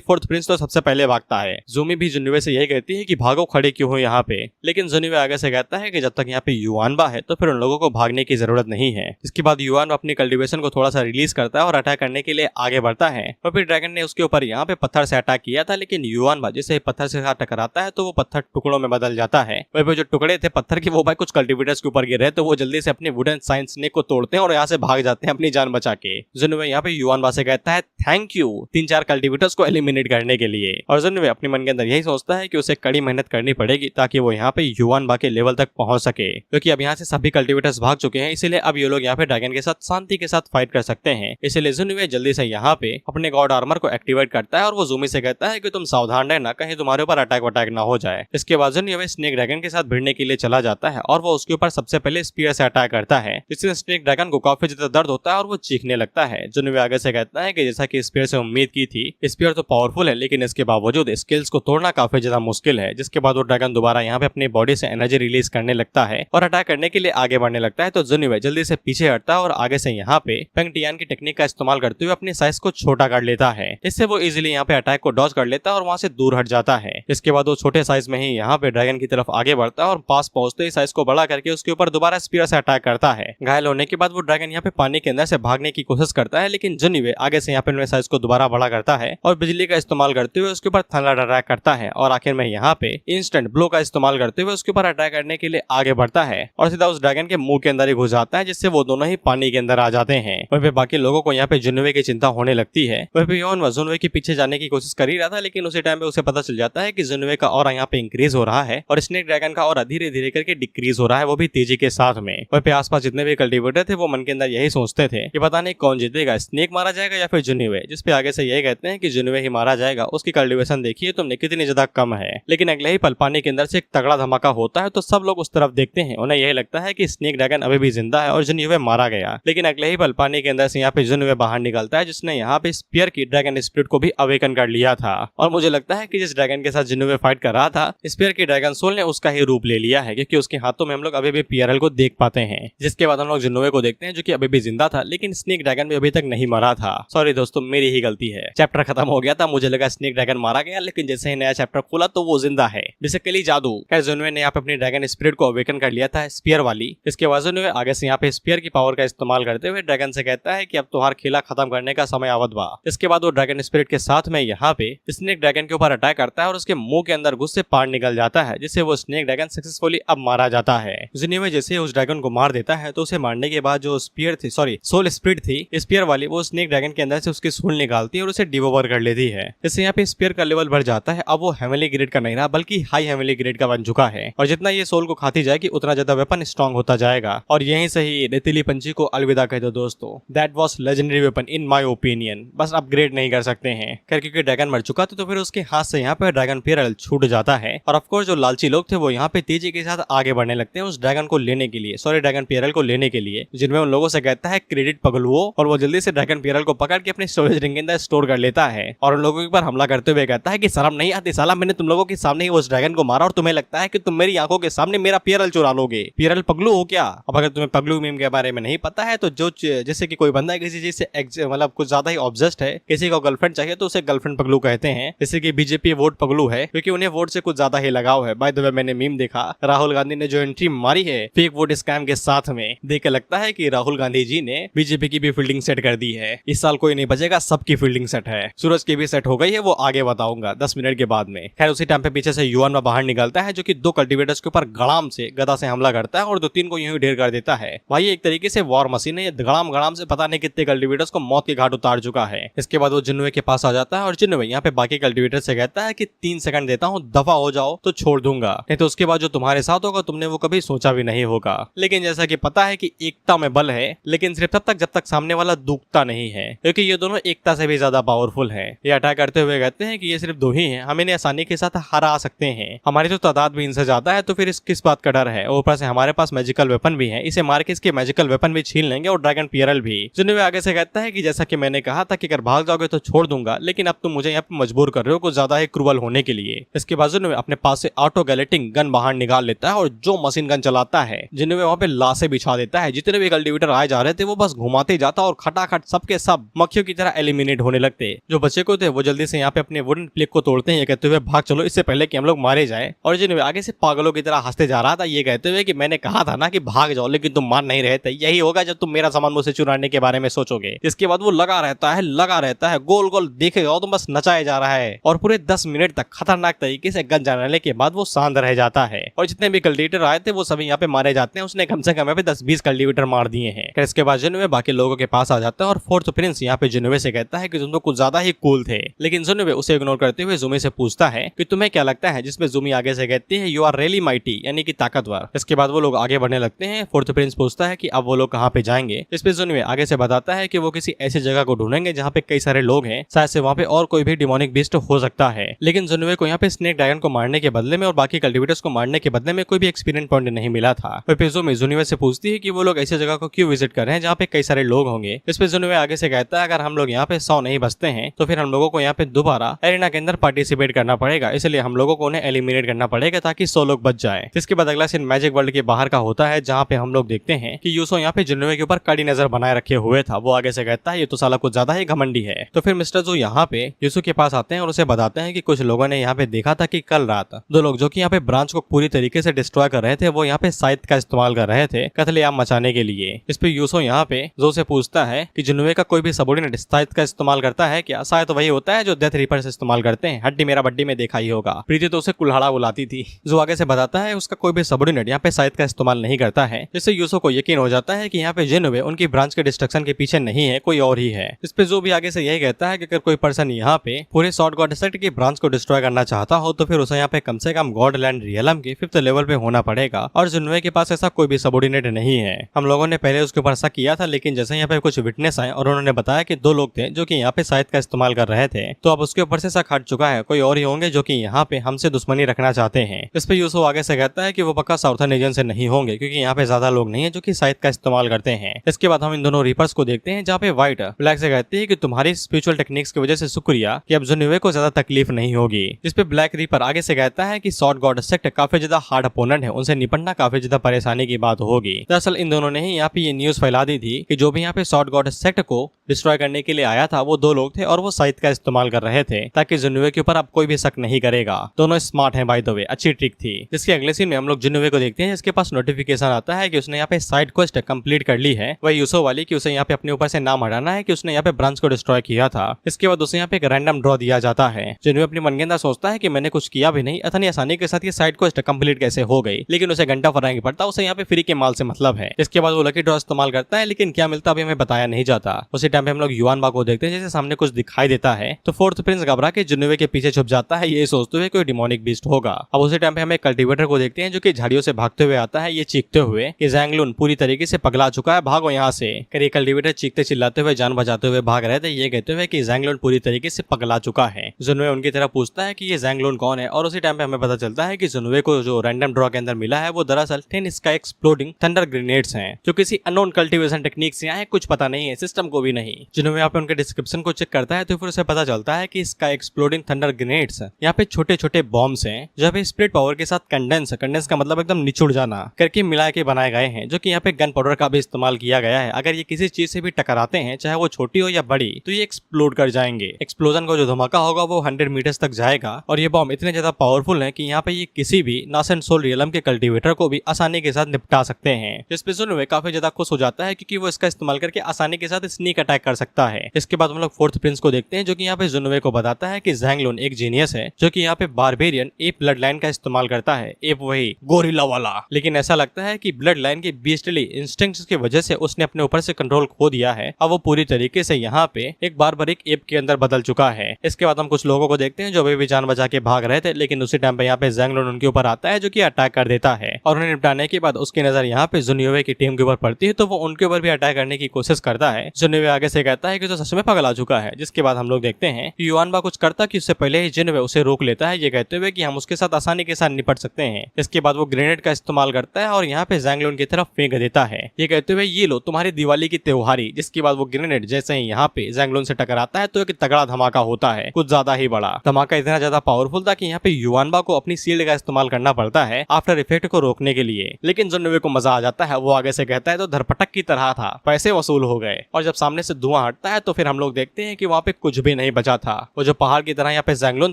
फोर्थ प्रिंस तो सबसे पहले भागता है। जुमी भी जिन्नोवे से यही कहती है कि भागो, खड़े क्यों हो यहाँ पे, लेकिन जिन्नोवे आगे से कहता है कि जब तक यहाँ पे युआनबा है तो फिर उन लोगों को भागने की जरूरत नहीं है। इसके बाद युआनबा अपनी कल्टिवेशन को थोड़ा सा रिलीज करता है और अटैक करने के लिए आगे बढ़ता है और फिर ड्रैगन ने उसके ऊपर यहाँ पे पत्थर से अटैक किया था, लेकिन युआनबा जिसे पत्थर से टकराता है तो वो पत्थर टुकड़ों में बदल जाता है। वहीं पे जो टुकड़े थे पत्थर की कि वो भाई कुछ कल्टिवेटर्स के ऊपर गिर रहे, तो वो जल्दी से अपने वुडन साइन स्नेक को तोड़ते हैं और यहाँ से भाग जाते हैं अपनी जान बचा के। जुनवे यहाँ पे युआनबा से कहता है थैंक यू 3-4 कल्टिवेटर्स को एलिमिनेट करने के लिए, और जुनवे अपने मन के अंदर यही सोचता है कि उसे कड़ी मेहनत करनी पड़ेगी ताकि वो यहाँ पे युआनबा के लेवल तक पहुंच सके, क्योंकि अब यहाँ से सभी कल्टिवेटर्स भाग चुके हैं, इसीलिए अब ये लोग यहाँ पे ड्रैगन के साथ शांति के साथ फाइट कर सकते हैं। इसलिए जुनवे जल्दी से यहाँ पे अपने गॉड आर्मर को एक्टिवेट करता है और वो ज़ूमी से कहता है कि तुम सावधान रहना, कहीं तुम्हारे ऊपर अटैक वटैक ना हो जाए। इसके बाद जुनवे स्नेक ड्रैगन के साथ भिड़ने के लिए चला जाता है और वो उसके ऊपर सबसे पहले स्पीयर से अटैक करता है, जिससे स्नेक ड्रैगन को काफी ज्यादा दर्द होता है और वो चीखने लगता है। जुनवे आगे से कहता है कि जैसा कि स्पीयर से उम्मीद की थी, स्पीयर तो पावरफुल है लेकिन इसके बावजूद स्किल्स को तोड़ना काफी ज्यादा मुश्किल है। जिसके बाद वो ड्रैगन दोबारा यहाँ पे अपनी बॉडी से एनर्जी रिलीज करने लगता है और अटैक करने के लिए आगे बढ़ने लगता है। तो जुनवे जल्दी से पीछे हटता है और आगे से यहाँ पे पेंगटियान की टेक्निक का इस्तेमाल करते हुए अपनी साइज को छोटा कर लेता है। इससे वो इजिली यहाँ पे अटैक को डॉज कर लेता है और वहाँ से दूर हट जाता है। इसके बाद वो छोटे साइज में ही यहाँ पे ड्रैगन की तरफ आगे बढ़ता है और पास पहुंचते ही साइज को बड़ा करके उसके ऊपर दोबारा स्पीयर से अटैक करता है। घायल होने के बाद वो ड्रैगन यहाँ पे पानी के अंदर से भागने की कोशिश करता है, लेकिन जुनवे आगे से यहाँ पे साइज को दोबारा बड़ा करता है और बिजली का इस्तेमाल करते हुए उसके ऊपर थंडर अटैक करता है और आखिर में यहाँ पे इंस्टेंट ब्लो का इस्तेमाल करते हुए उसके ऊपर अटैक करने के लिए आगे बढ़ता है और सीधा उस ड्रैगन के मुंह के अंदर ही घुस जाता है, जिससे वो दोनों ही पानी के अंदर आ जाते हैं। वहीं पे बाकी लोगों को यहाँ पे जुनवे की चिंता होने लगती है। वहीं पे योन जुनवे के पीछे जाने की कोशिश कर ही रहा था, लेकिन उसी टाइम पे उसे पता चल जाता है कि जुनवे का ऑरा यहाँ पे इंक्रीज हो रहा है और स्नेक ड्रैगन का ऑरा धीरे धीरे करके डिक्रीज हो रहा है, वो भी तेजी के साथ में। वहीं पे आसपास जितने भी कल्टिवेटर थे वो मन के अंदर यही सोचते थे कि पता नहीं कौन जीतेगा, स्नेक मारा जाएगा या फिर जुनवे, जिसपे आगे से यही कहते हैं कि जुनवे ही मारा जाएगा, उसकी कल्टिवेशन देखिए तुमने कितनी ज्यादा कम है। लेकिन अगले ही पल पानी के अंदर से एक तगड़ा धमाका होता है, तो सब लोग उस तरफ देखते हैं। उन्हें यही लगता है कि स्नेक ड्रैगन अभी भी जिंदा है और जुनवे मारा गया। लेकिन अगले ही पल पानी के अंदर से यहाँ पे जुनवे बाहर निकलता है, जिसने यहाँ पे स्पीयर की ड्रैगन स्पिरिट को भी अवेकन कर लिया था। और मुझे लगता है कि जिस ड्रैगन के साथ जुनवे फाइट कर रहा था, स्पीयर की ड्रैगन सोल ने उसका ही रूप ले लिया है, क्योंकि उसके हाथों में हम लोग अभी भी पीआरएल को देख पाते हैं। जिसके बाद हम लोग जुनवे को देखते हैं जो कि अभी भी जिंदा था, लेकिन स्नेक ड्रैगन भी अभी तक नहीं मरा था। सॉरी दोस्तों, मेरी ही गलती है। चैप्टर खत्म हो गया था, मुझे लगा स्नेक ड्रैगन मारा गया, लेकिन जैसे ही नया चैप्टर खुला तो वो जिंदा है, बेसिकली जादू। खैर जुनवे ने यहाँ पे अपनी ड्रैगन स्पिरिट को अवेकन कर लिया था, स्पीयर वाली। इसके बाद जुनवे आगे से यहाँ पे स्पीयर की पावर का इस्तेमाल करते हुए ड्रैगन से कहता है कि अब तुम्हारा खेला खत्म करने का समय आवत बा। इसके बाद वो ड्रैगन स्पिरिट के साथ में यहाँ पे स्नेक ड्रैगन के ऊपर अटैक करता है और उसके मुंह के अंदर घुस से पार निकल जाता है, जिससे वो स्नेक ड्रैगन सक्सेसफुली अब मारा जाता है। जुनवे जैसे उस ड्रैगन को मार देता है, तो उसे मारने के बाद जो स्पीयर थी, सॉरी सोल स्पिरिट थी स्पीयर वाली, वो स्नेक ड्रैगन के अंदर से उसकी सोल निकालती है और उसे डिवोवर कर लेती है। इससे यहाँ पे स्पीयर का लेवल बढ़ जाता है। अब वो हेवनली ग्रेड का नहीं रहा, बल्कि हाई हेवनली ग्रेड का बन चुका है, और जितना ये सोल को खाती जाएगी उतना ज्यादा वेपन स्ट्रॉन्ग होता जाएगा। और यहीं से ही रेतीली पंछी को अलविदा कह दो दोस्तों। That was legendary weapon in my opinion. बस अपग्रेड नहीं कर सकते हैं, क्योंकि ड्रैगन मर चुका था, तो फिर उसके हाथ से यहाँ पे ड्रैगन पीरल छूट जाता है। और ऑफकोर्स जो लालची लोग थे वो यहाँ पे तेजी के साथ आगे बढ़ने लगते हैं उस ड्रैगन को लेने के लिए, सॉरी ड्रैगन पीरल को लेने के लिए, जिनमें उन लोगों से कहता है क्रेडिट पगलुओ, और वो जल्दी से ड्रैगन पीरल को पकड़ के अपने स्टोरेज रिंग के अंदर स्टोर कर लेता है और उन लोगों के ऊपर हमला करते हुए कहता है कि शर्म नहीं आती साला, मैंने तुम लोगों के सामने ही उस ड्रैगन को मारा और तुम्हें लगता है कि तुम मेरी आंखों के सामने मेरा पीरल चुरा लोगे। पीरल पगलू हो क्या? अब अगर तुम्हें पगलू मीम के बारे में नहीं पता है, तो जो जैसे कि कोई बंदा किसी चीज से मतलब कुछ ज्यादा ही ऑब्सेस्ड है, किसी को गर्लफ्रेंड चाहिए तो उसे गर्लफ्रेंड पगलू कहते हैं। जैसे कि बीजेपी वोट पगलू है, क्योंकि उन्हें वोट से कुछ ज्यादा ही लगाव है। बाय द वे मैंने मीम देखा, राहुल गांधी ने जो एंट्री मारी है फेक वोट स्कैम के साथ में, देख के लगता है कि राहुल गांधी जी ने बीजेपी की भी फील्डिंग सेट कर दी है। इस साल कोई नहीं बचेगा, सबकी फील्डिंग सेट है। सूरज की भी सेट हो गई है, वो आगे बताऊंगा 10 मिनट के बाद में। खैर उसी टाइम पे पीछे से युआन बाहर निकलता है, जो कि 2 कल्टिवेटर्स के ऊपर गड़ाम से गदा से हमला करता है और 2-3 को यूं ही ढेर कर देता है। भाई एक तरीके से वॉर मशीन है, ये गड़ाम गड़ाम से पता नहीं कितने कल्टिवेटर्स को मौत के घाट उतार चुका है। इसके बाद वो जुनवे के पास आ जाता है और जुनवे यहाँ पे बाकी कल्टिवेटर से कहता है कि 3 सेकंड देता हूँ, दफा हो जाओ तो छोड़ दूंगा, नहीं तो उसके बाद जो तुम्हारे साथ होगा तुमने वो कभी सोचा भी नहीं होगा। लेकिन जैसा कि पता है कि एकता में बल है, लेकिन सिर्फ तब तक जब तक सामने वाला दुखता नहीं है, क्योंकि ये दोनों एकता से भी ज्यादा पावरफुल है। ये अटैक करते हुए कहते हैं कि ये सिर्फ 2 ही हैं, हम इन्हें आसानी के साथ हरा सकते हैं, हमारी तो तादाद भी इनसे ज्यादा है, तो फिर किस बात का डर है। ऊपर से हमारे पास मैजिकल वेपन भी है, इसे मार के इसके मैजिकल वेपन भी छीन लेंगे और ड्रैगन पीरल भी। जुनवे आगे से कहता है कि जैसा कि मैंने कहा था कि अगर भाग जाओगे तो छोड़ दूंगा, लेकिन अब तुम मुझे यहाँ पे मजबूर कर रहे हो कुछ ज्यादा ही क्रूअल होने के लिए। इसके बाद जुनवे अपने पास से ऑटो गैलेटिंग गन बाहर निकाल लेता है और जो मशीन गन चलाता है, जुनवे वहाँ पे लाशें बिछा देता है। जितने भी कल्टिवेटर आए जा रहे थे वो बस घुमाते जाता और खटाखट सबके सब मक्खियों की तरह एलिमिनेट होने लगते। जो बच्चे को थे वो जल्दी से यहाँ पे अपने वुडन प्लेग को तोड़ते हैं, ये कहते हुए भाग चलो इससे पहले कि हम लोग मारे जाए। और जुनवे आगे से पागलों की तरह हंसते जा रहा था, ये कहते हुए कि मैंने कहा था ना कि भाग जाओ, लेकिन तुम मान नहीं रहे थे, यही होगा जब तुम मेरा सामान मुझसे चुराने के बारे में सोचोगे। इसके बाद वो लगा रहता है गोल गोल देखे जाओ तुम, बस नचाया जा रहा है और पूरे 10 मिनट तक खतरनाक तरीके से गन चलाने के बाद वो शांत रह जाता है। और जितने भी कल्टिवेटर आए थे वो सभी यहाँ पे मारे जाते हैं। उसने कम से कम यहाँ पे 10-20 कल्टिवेटर मार दिए हैं। फिर इसके बाद जुनवे बाकी लोगों के पास आ जाता है और फोर्थ प्रिंस यहाँ पे जुनवे से कहता है कि तुम तो कुछ ज्यादा ही कूल थे। लेकिन जुनवे उसे इग्नोर करते हुए जुमी से पूछता है कि तुम्हें क्या लगता है, जिसमें जुमी आगे से कहती है यू आर रियली माइटी, यानी कि ताकतवर। इसके बाद वो लोग आगे बढ़ने लगते हैं। फोर्थ प्रिंस पूछता है कि अब वो लोग कहाँ पे जाएंगे। इस पे जुनवे आगे से बताता है कि वो किसी ऐसी जगह को ढूंढेंगे जहाँ पे कई सारे लोग हैं, शायद से वहाँ पे और कोई भी डिमोनिक बीस्ट हो सकता है। लेकिन जुनवे को यहाँ पे स्नेक ड्रैगन को मारने के बदले में और बाकी कल्टिवेटर्स को मारने के बदले में कोई भी एक्सपीरियंस पॉइंट नहीं मिला था। फिर जुनवे से पूछती है कि वो लोग ऐसी जगह को क्यों विजिट कर रहे हैं जहाँ पे कई सारे लोग होंगे। इस पे जुनवे आगे से कहता है अगर हम लोग यहाँ पे 100 नहीं बचते हैं तो फिर हम लोगों को यहाँ पे दोबारा एरिना के अंदर पार्टिसिपेट करना पड़ेगा, इसलिए हम लोगों को उन्हें एलिमिनेट करना पड़ेगा ताकि 100 लोग बच जाए। इसके बाद अगला सीन मैजिक वर्ल्ड के बाहर का होता है जहाँ पे हम लोग देखते हैं कि यूसो यहाँ पे जुनवे के ऊपर कड़ी नजर बनाए रखे हुए था। वो आगे से कहता है ये तो साला कुछ ज्यादा ही घमंडी है। तो फिर मिस्टर जू यहाँ पे यूसो के पास आते हैं और उसे बताते हैं कि कुछ लोगों ने यहाँ पे देखा था कि कल रात 2 लोग जो कि यहाँ पे ब्रांच को पूरी तरीके से डिस्ट्रॉय कर रहे थे वो यहाँ पे साइथ का इस्तेमाल कर रहे थे कत्लेआम मचाने के लिए। इस पे यूसो यहाँ पे जो से पूछता है कि जुनवे का कोई भी सबॉर्डिनेट साइथ का इस्तेमाल करता है क्या? शायद वही होता है जो डेथ रीपर से इस्तेमाल करते हैं। हड्डी मेरा बड्डी में देखा ही होगा। प्रीति तो उसे कुल्हाड़ा बुलाती थी। जो आगे से बताता है उसका कोई भी सबॉर्डिनेट यहाँ पे साइथ का इस्तेमाल नहीं करता है, जिससे यूसो को यकीन हो जाता है कि यहाँ पे जुनवे उनकी ब्रांच के डिस्ट्रक्शन के पीछे नहीं है, कोई और ही है। इस पे जो भी आगे से यही कहता है कि अगर कोई पर्सन यहाँ पे पूरे शॉर्ट गॉड सेट की ब्रांच को डिस्ट्रॉय करना चाहता हो तो फिर उसे यहाँ पे कम से कम गॉड लैंड रियलम के 5th लेवल पे होना पड़ेगा और जुनवे के पास ऐसा कोई भी सबॉर्डिनेट नहीं है। हम लोगों ने पहले उसके ऊपर शक किया था, लेकिन जैसे यहाँ पे कुछ विटनेस आए और उन्होंने बताया कि 2 लोग थे जो कि यहाँ पे साइथ का इस्तेमाल कर रहे थे, तो अब उसके ऊपर से शक हट चुका है, कोई और ही होंगे जो कि यहाँ पे हमसे दुश्मनी रखना चाहते हैं। इस पे यूसो आगे से कहता है कि वो पक्का साउथर्न रीजन से नहीं होंगे क्योंकि यहाँ पे ज्यादा लोग नहीं है जो कि साइथ का इस्तेमाल करते हैं। इसके बाद हम इन दोनों रीपर्स को देखते हैं जहाँ पे व्हाइट ब्लैक से कहती है कि तुम्हारी स्पिरिचुअल टेक्निक्स की वजह से शुक्रिया कि अब जुनवे को ज्यादा तकलीफ नहीं होगी। जिस पे ब्लैक रीपर आगे से कहता है कि शॉर्ट गॉड सेक्ट काफी ज्यादा हार्ड अपोनेंट है, उनसे निपटना काफी ज्यादा परेशानी की बात होगी। दरअसल इन दोनों ने ही यहाँ पे ये न्यूज फैला दी थी कि जो भी यहाँ पे शॉर्ट गॉड सेक्ट को डिस्ट्रॉय करने के लिए आया था वो 2 लोग थे और वो साइथ का इस्तेमाल कर रहे थे ताकि जुनवे के ऊपर अब कोई भी शक नहीं करेगा। दोनों स्मार्ट हैं बाय द वे, अच्छी ट्रिक थी। जिसके अगले सीन में हम लोग जुनवे को देखते हैं जिसके पास नोटिफिकेशन आता है कि उसने यहाँ पे साइड क्वेस्ट कंप्लीट कर ली है, वही यूसो वाली कि उसे यहाँ पे अपने ऊपर से नाम हटाना है कि उसने यहाँ पे ब्रांच को डिस्ट्रॉय किया था। इसके बाद उसे यहाँ पे एक रैंडम ड्रॉ दिया जाता है। जुनवे अपनी मनगेंदा सोचता है कि मैंने कुछ किया भी नहीं, इतनी आसानी के साथ ये साइड क्वेस्ट कंप्लीट कैसे हो गई, लेकिन उसे घंटा फरांगी पड़ता, उसे यहाँ पे फ्री के माल से मतलब है। इसके बाद वो लकी ड्रॉ इस्तेमाल करता है, लेकिन क्या मिलता अभी हमें बताया नहीं जाता। उसी टाइम पे हम लोग युआन बा को देखते हैं जैसे सामने कुछ दिखाई देता है, तो फोर्थ प्रिंस घबरा के जुनवे के पीछे छुप जाता है, ये सोचते हुए कोई डिमोनिक बीस्ट होगा। अब उसी टाइम पे हमें कल्टिवेटर को देखते हैं जो कि झाड़ियों से भागते हुए आता है, ये चीखते हुए कि ज़ैंगलुन पूरी तरीके से पगला चुका है, भागो यहाँ से। कर ये कल्टिवेटर चीखते चिल्लाते हुए जान बचाते हुए भाग रहे थे, ये कहते हुए कि ज़ैंगलुन पूरी तरीके से पगला चुका है। जुनवे उनकी तरफ पूछता है कि ये ज़ैंगलुन कौन है, और उसी टाइम पे हमें पता चलता है कि जुनवे को जो रैंडम ड्रॉ के अंदर मिला है वो दरअसल 10 स्काई एक्सप्लोडिंग थंडर ग्रेनेड्स हैं जो किसी अननोन कल्टीवेशन टेक्निक से आए हैं, कुछ पता नहीं है, सिस्टम को भी नहीं। जुनवे यहाँ पे उनके डिस्क्रिप्शन को चेक करता है तो फिर उसे पता चलता है कि स्काई एक्सप्लोडिंग थंडर ग्रेनेड्स यहाँ पे छोटे छोटे बॉम्ब्स हैं जो पे स्प्लिट पावर के साथ कंडेंस का मतलब एकदम निचुड़ जाना करके मिला के बनाए गए हैं, जो कि यहाँ पे गन पाउडर का भी इस्तेमाल किया गया है। अगर ये किसी चीज से भी टकराते हैं, चाहे वो छोटी हो या बड़ी, तो ये एक्सप्लोड कर जाएंगे। एक्सप्लोजन का जो धमाका होगा वो 100 मीटर्स तक जाएगा और ये बॉम्ब इतने ज्यादा पावरफुल है कि यहाँ पे ये किसी भी नास एंड सोल रियलम के कल्टीवेटर को भी आसानी के साथ निपटा सकते हैं। जिस पे जुनवे काफी ज्यादा खुश हो जाता है क्योंकि वो इसका इस्तेमाल करके आसानी के साथ स्नीक अटैक कर सकता है। इसके बाद हम लोग फोर्थ प्रिंस को देखते हैं जो कि यहाँ पे जुनवे को बताता है कि ज़ैंगलुन एक जीनियस है जो कि यहाँ पे बारबेरियन एप ब्लड लाइन का इस्तेमाल करता है, एप वही गोरिल्ला वाला। लेकिन ऐसा लगता है कि ब्लड लाइन के बीस्टली इंस्टिंक्ट्स की वजह से उसने अपने ऊपर से कंट्रोल खो दिया है। अब वो पूरी तरीके से यहाँ पे एक बारबरिक एप के अंदर बदल चुका है। इसके बाद हम कुछ लोगों को देखते हैं जो अभी भी जान बचा के भाग रहे थे, लेकिन उसी टाइम पे यहाँ पे ज़ैंगलुन उनके ऊपर आता है जो कि अटैक कर देता है और उन्हें निपटाने के बाद उसकी नजर यहाँ पे जुनवे की टीम के ऊपर पड़ती है तो वो उनके ऊपर भी अटैक करने की कोशिश करता है। जुनवे आगे से कहता है कि तो सच में पागल आ चुका है। जिसके बाद हम लोग देखते हैं कि युआन बा कुछ करता कि उससे पहले ही जुनवे उसे रोक लेता है, ये कहते हुए कि हम उसके साथ आसानी के साथ निपट सकते हैं। इसके बाद वो ग्रेनेड का इस्तेमाल करता है और यहाँ पे ज़ैंगलुन की तरफ फेंक देता है, ये कहते हुए ये लो तुम्हारी दिवाली की त्योहारी। जिसके बाद वो ग्रेनेड जैसे ही यहाँ पे ज़ैंगलुन से टकराता है तो एक तगड़ा धमाका होता है, कुछ ज्यादा ही बड़ा धमाका, इतना ज्यादा पावरफुल था कि यहाँ पे युआन बा को अपनी शील्ड का इस्तेमाल करना पड़ता है आफ्टर इफेक्ट को रोकने के लिए। लेकिन जुनवे को मजा आ जाता है, वो आगे से कहता है तो धरपटक की तरह था, पैसे वसूल हो गए। और जब सामने से धुआं हटता है तो फिर हम लोग देखते हैं कि वहाँ पे कुछ भी नहीं बचा था। वो जो पहाड़ की तरह यहाँ पे ज़ैंगलुन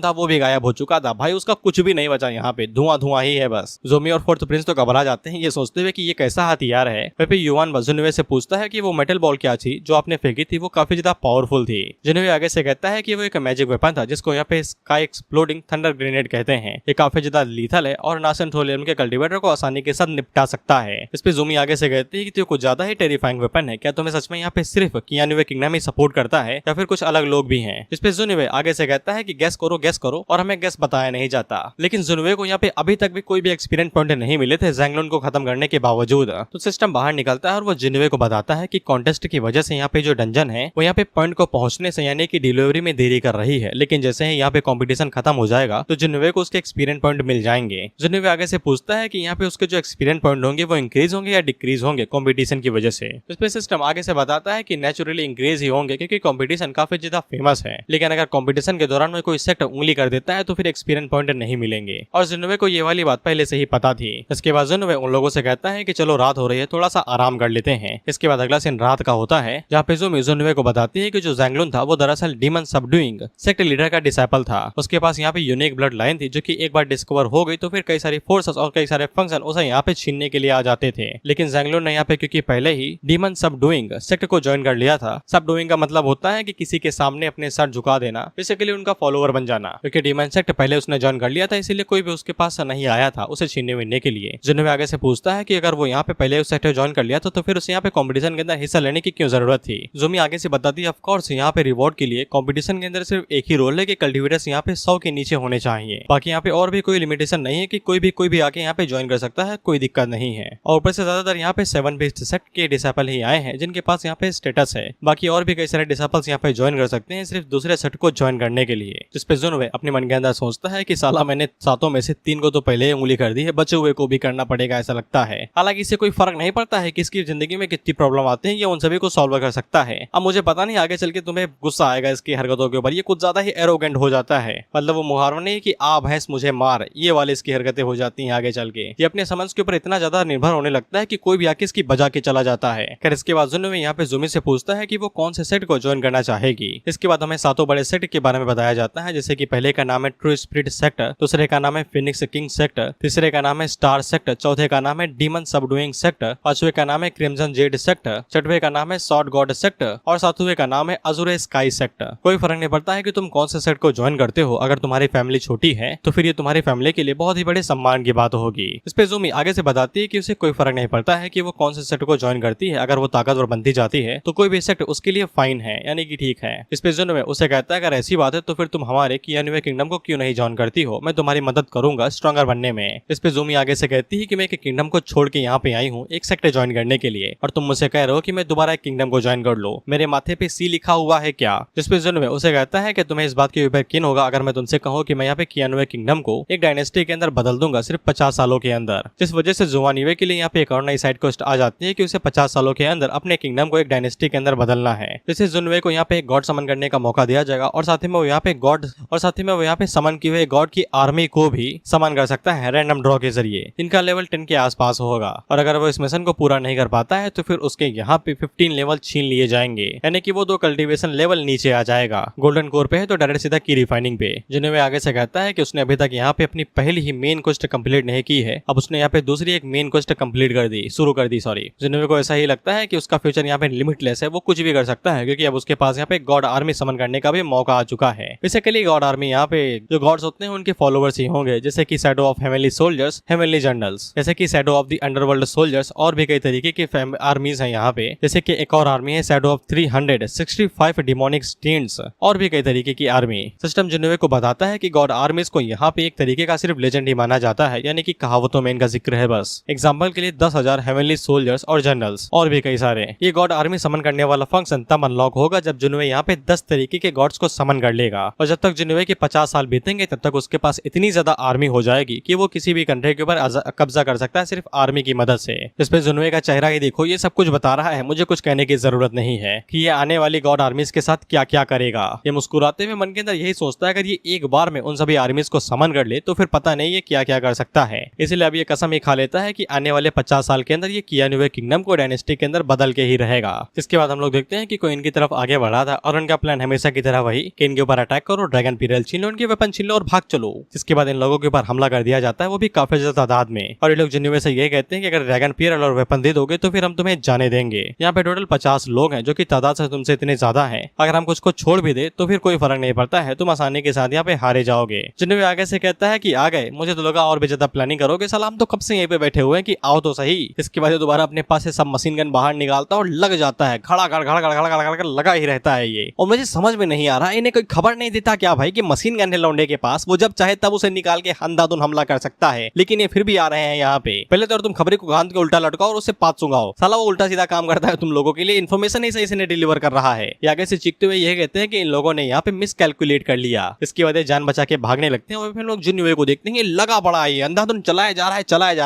था वो भी गायब हो चुका था भाई, उसका कुछ भी नहीं बचा, यहाँ पे धुआं धुआं ही है बस। जोमी और फोर्थ प्रिंस तो घबरा जाते हैं ये सोचते हुए कि ये कैसा हथियार है। वहीं पे युवान जुनवे से पूछता है कि वो मेटल बॉल क्या थी जो आपने फेंकी थी, वो काफी ज्यादा पावरफुल थी। जुनवे आगे से कहता है कि वो एक मैजिक वेपन था जिसको यहाँ पे स्काई एक्सप्लोडिंग थंडर ग्रेनेड कहते हैं। ये काफी ज्यादा लीथल है और नासेंथोलियम के कल्टीवेटर को आसानी के साथ निपटा सकता है। इस पे जुमी आगे से कहती है कि तो कुछ ज्यादा ही टेरिफाइंग वेपन है, क्या तुम्हें सच में यहाँ पे सिर्फ कियानुवे किंगडम ही सपोर्ट करता है या फिर कुछ अलग लोग भी हैं? इस पे जुनवे आगे से कहता है कि गैस करो और हमें गैस बताया नहीं जाता। लेकिन जुनवे को यहाँ पे अभी तक भी कोई भी एक्सपीरियंस पॉइंट नहीं मिले थे ज़ैंगलुन को खत्म करने के बावजूद। तो सिस्टम बाहर निकलता है और वो जुनवे को बताता है कि कॉन्टेस्ट की वजह से यहाँ पे जो डंजन है वो यहाँ पे पॉइंट को पहुंचने से यानी कि डिलीवरी में देरी कर रही है, लेकिन जैसे ही यहाँ पे कंपटीशन खत्म हो जाएगा तो जुनवे को उसके एक्सपीरियंस पॉइंट मिल जाएंगे। जुनवे आगे से पूछता है कि यहाँ पे उसके जो एक्सपीरियंस पॉइंट होंगे वो इंक्रीज होंगे या डिक्रीज होंगे कंपटीशन की वजह से। इस पे सिस्टम आगे से बताता है कि नेचुरली इंक्रीज ही होंगे क्योंकि कंपटीशन काफी ज्यादा फेमस है, लेकिन अगर कंपटीशन के दौरान में कोई सेक्टर उंगली कर देता है तो फिर एक्सपीरियंस पॉइंट नहीं मिलेंगे। और जुनवे को ये वाली बात पहले से ही पता थी। इसके बाद जुनवे उन लोगों से कहता है कि चलो रात हो रही है, थोड़ा सा आराम कर लेते हैं। इसके बाद अगला सीन रात का होता है जहाँ पे जुनवे को बताती है कि जो ज़ैंगलुन था वो दरअसल डीमन सबडूइंग सेक्ट लीडर का डिसाइपल था। उसके पास यहाँ पे यूनिक ब्लड लाइन थी जो कि एक बार डिस्कवर हो गई तो फिर कई सारी फोर्सेस और कई सारे फंक्शन उसे यहाँ पे छीनने के लिए आ जाते थे। लेकिन ज़ैंगलुन ने यहाँ पे क्योंकि पहले ही डीमन सबडूइंग सेक्ट को ज्वाइन कर लिया था। सबडूइंग का मतलब होता है कि किसी के सामने अपने सर झुका देना, बेसिकली उनका फॉलोअर बन जाना। क्योंकि डीमन सेक्ट पहले उसने ज्वाइन कर लिया था इसीलिए कोई भी उसके पास नहीं आया था उसे छीनने विनने के लिए। जुनवे आगे से पूछता है कि अगर वो यहाँ पे पहले उस सेक्टर ज्वाइन कर लिया तो फिर उसे यहाँ पे कंपटीशन के अंदर हिस्सा लेने की क्यों जरूरत थी? जुमी आगे से बताती है ऑफ कोर्स यहाँ पे रिवॉर्ड के लिए कंपटीशन के अंदर सिर्फ एक ही रोल है कि कल्टीवेटर्स यहाँ पे 100 के नीचे होने चाहिए। बाकी यहाँ पे और भी कोई लिमिटेशन नहीं है कि कोई भी आके यहाँ पे ज्वाइन कर सकता है, कोई दिक्कत नहीं है। और ऊपर से ज्यादातर यहाँ पे 7 बेस्ड सेक्ट के डिसाइपल ही आए हैं जिनके पास यहाँ पे स्टेटस है। बाकी और भी कई सारे डिसाइपल्स यहाँ पे ज्वाइन कर सकते हैं सिर्फ दूसरे सेक्ट को ज्वाइन करने के लिए। जिस पे जुनवे अपने मन के अंदर सोचता है कि साला मैंने 7 में से 3 को तो पहले ही उंगली कर दी है, बचे हुए को भी करना पड़ेगा ऐसा लगता है। हालांकि इससे कोई फर्क नहीं पड़ता है कि इसकी जिंदगी में कितनी प्रॉब्लम आते हैं, ये उन सभी को सॉल्व कर सकता है। अब मुझे पता नहीं आगे चल के तुम्हें गुस्सा आएगा इसकी हरकतों के ऊपर, ये कुछ ज्यादा ही एरोगेंट हो जाता है। मतलब वो मुहावरा नहीं कि आ भैंस मुझे मार, ये वाले इसकी हरकतें हो जाती हैं आगे चल के। ये अपने समझ के ऊपर इतना ज्यादा निर्भर होने लगता है कि कोई भी आके इसकी बजा के चला जाता है। खैर इसके बाद जुनवे यहाँ पे जुमी से पूछता है कि वो कौन से सेट को ज्वाइन करना चाहेगी। इसके बाद हमें 7 बड़े सेट के बारे में बताया जाता है, जैसे कि पहले का नाम है ट्रू स्पिरिट सेक्टर, दूसरे का नाम है फिनिक्स किंग सेक्टर, तीसरे का नाम है स्टार सेक्टर, चौथे का नाम है डीमन सबडूइंग सेक्टर, पांचवे का नाम है क्रिम्सन जेड सेक्टर, छठवे का नाम है सॉर्ड गॉड सेक्टर और सातवें का नाम है अजुरे स्काई सेक्टर। कोई फर्क नहीं पड़ता है कि तुम कौन से सेट को ज्वाइन करते हो, अगर तुम्हारी फैमिली छोटी है तो फिर ये तुम्हारी फैमिली के लिए बहुत ही बड़े सम्मान की बात होगी। इस पे जुमी आगे से बताती है कि उसे कोई फर्क नहीं पड़ता है कि वो कौन से सेट को ज्वाइन करती है, अगर वो ताकतवर बनती जाती है तो कोई भी सेट उसके लिए फाइन है, यानी कि ठीक है। इस पे जुनवे उसे कहता है अगर ऐसी बात है तो फिर तुम हमारे कियानुवे किंगडम को क्यों नहीं ज्वाइन करती हो, मैं तुम्हारी मदद करूंगा स्ट्रॉन्गर बनने में। इस पे जुमी आगे से कहती है कि मैं एक किंगडम को छोड़ के यहाँ पे आई हूँ एक सेक्टर ज्वाइन करने के लिए, और तुम मुझसे कह रहे हो कि मैं दोबारा एक किंगडम को ज्वाइन कर लो, मेरे माथे पे सी लिखा हुआ है क्या? जिस पे जुनवे उसे कहता है कि तुम्हें इस बात के ऊपर यकीन होगा अगर मैं तुमसे कहूँ कि मैं यहाँ पे कियानुवे किंगडम को एक डायनेस्टी के अंदर बदल दूंगा सिर्फ 50 सालों के अंदर। जिस वजह से जुवानिवे के लिए यहाँ पे एक और नई साइड क्वेस्ट आ जाती है कि उसे 50 सालों के अंदर अपने किंगडम को एक डायनेस्टी के अंदर बदलना है। जिससे जुनवे को यहाँ पे एक गॉड समन करने का मौका दिया जाएगा और साथ ही में वो यहाँ पे समन किए हुए गॉड की आर्मी को भी समन कर सकता है रैंडम ड्रॉ के जरिए। इनका लेवल 10 के आसपास होगा और अगर वो इस मिशन को पूरा नहीं कर पाता है तो फिर उसके यहाँ पे 15 लेवल छीन लिए जाएंगे, यानी कि वो 2 कल्टीवेशन लेवल नीचे आ जाएगा। गोल्डन कोर पे है तो डायरेक्ट सीधा की रिफाइनिंग पे। जुनवे आगे से कहता है कि उसने अभी तक यहाँ पे अपनी पहली ही मेन क्वेस्ट कंप्लीट नहीं की है, अब उसने यहाँ पे दूसरी एक मेन क्वेस्ट कंप्लीट शुरू कर दी। जुनवे को ऐसा ही लगता है कि उसका फ्यूचर यहाँ पे लिमिटलेस है, वो कुछ भी कर सकता है क्योंकि अब उसके पास यहाँ पे गॉड आर्मी समन करने का भी मौका आ चुका है। बेसिकली गॉड आर्मी यहाँ पे जो गॉड्स होते हैं उनके फॉलोवर्स ही होंगे, जैसे कि shadow of heavenly soldiers, heavenly generals, जैसे कि shadow of the underworld soldiers और भी कई तरीके की आर्मीज हैं यहाँ पे। जैसे कि एक और आर्मी है शैडो ऑफ 365 डिमोनिक स्टेन्स और भी कई तरीके की आर्मी। सिस्टम जुनवे को बताता है कि गॉड आर्मीज को यहाँ पे एक तरीके का सिर्फ लेजेंड ही माना जाता है, यानी कि कहावतों में इनका जिक्र है बस। एग्जाम्पल के लिए 10,000 हेवनली सोल्जर्स और जनरल्स और भी कई सारे। ये गॉड आर्मी समन करने वाला फंक्शन तब अनलॉक होगा जब जुनवे यहाँ पे 10 तरीके के गॉड्स को समन कर लेगा, और जब तक जुनवे के 50 साल बीतेंगे तब तक उसके पास इतनी ज्यादा आर्मी हो जाएगी कि वो किसी भी कंट्री के ऊपर कब्जा कर सकता है सिर्फ आर्मी की मदद से। इस पे जुनवे का चेहरा ही देखो, ये सब कुछ बता रहा है, मुझे कुछ कहने की जरूरत नहीं है कि ये आने वाली गॉड आर्मीज के साथ क्या क्या करेगा। ये मुस्कुराते हुए मन के अंदर यही सोचता है अगर ये एक बार में उन सभी आर्मीज को समन कर ले तो फिर पता नहीं ये क्या क्या कर सकता है। इसलिए अब ये कसम ही खा लेता है कि आने वाले 50 साल के अंदर ये कियानुवे किंगडम को डायनेस्टी के अंदर बदल के ही रहेगा। इसके बाद हम लोग लोग देखते हैं कि कोई इनकी तरफ आगे बढ़ा था और उनका प्लान हमेशा की तरह वही कि इनके ऊपर अटैक करो, ड्रैगन पीरियल छीन लो, उनके वेपन छीन लो और भाग चलो। जिसके बाद इन लोगों के ऊपर हमला कर दिया जाता है, वो भी काफी ज्यादा तादाद में। और ये लोग जिन्हें से ये कहते हैं कि अगर ड्रैगन पीरियल और वेपन दे दोगे तो फिर हम तुम्हें जाने देंगे। यहाँ पे टोटल 50 लोग हैं जो कि तादाद से तुमसे इतने ज्यादा हैं। अगर हम कुछ को छोड़ भी दे तो फिर कोई फर्क नहीं पड़ता है, तुम आसानी के साथ यहाँ पे हारे जाओगे। जिन्हें आगे से कहता है कि आ गए, मुझे तो लगा और भी ज्यादा प्लानिंग करोगे, सलाम तो कब से यहीं पे बैठे हुए हैं कि आओ तो सही। इसके बाद दोबारा अपने पास से सब मशीन गन बाहर निकालता और लग जाता है, खड़ा कर लगा ही रहता है ये। और मुझे समझ में नहीं आ रहा इन्हें कोई खबर नहीं देता क्या भाई कि मशीन गन है लौंडे के पास, वो जब चाहे तब उसे निकाल के अंधाधुन हमला कर सकता है, लेकिन ये फिर भी आ रहे हैं यहाँ पे। पहले तो तुम खबरें को गांध के उल्टा लटकाओ और उससे पात सुंगाओ, साला वो उल्टा सीधा काम करता है तुम लोगों के लिए, इन्फॉर्मेशन ही सही से डिलीवर कर रहा है। ये आगे से चीखते हुए ये कहते हैं कि इन लोगों ने यहाँ पे मिस कैलकुलेट कर लिया। इसकी वजह जान बचा के भागने लगते हैं और फिर लोग जुन्युए को देखते हैं लगा पड़ा है, अंधाधुन चलाया जा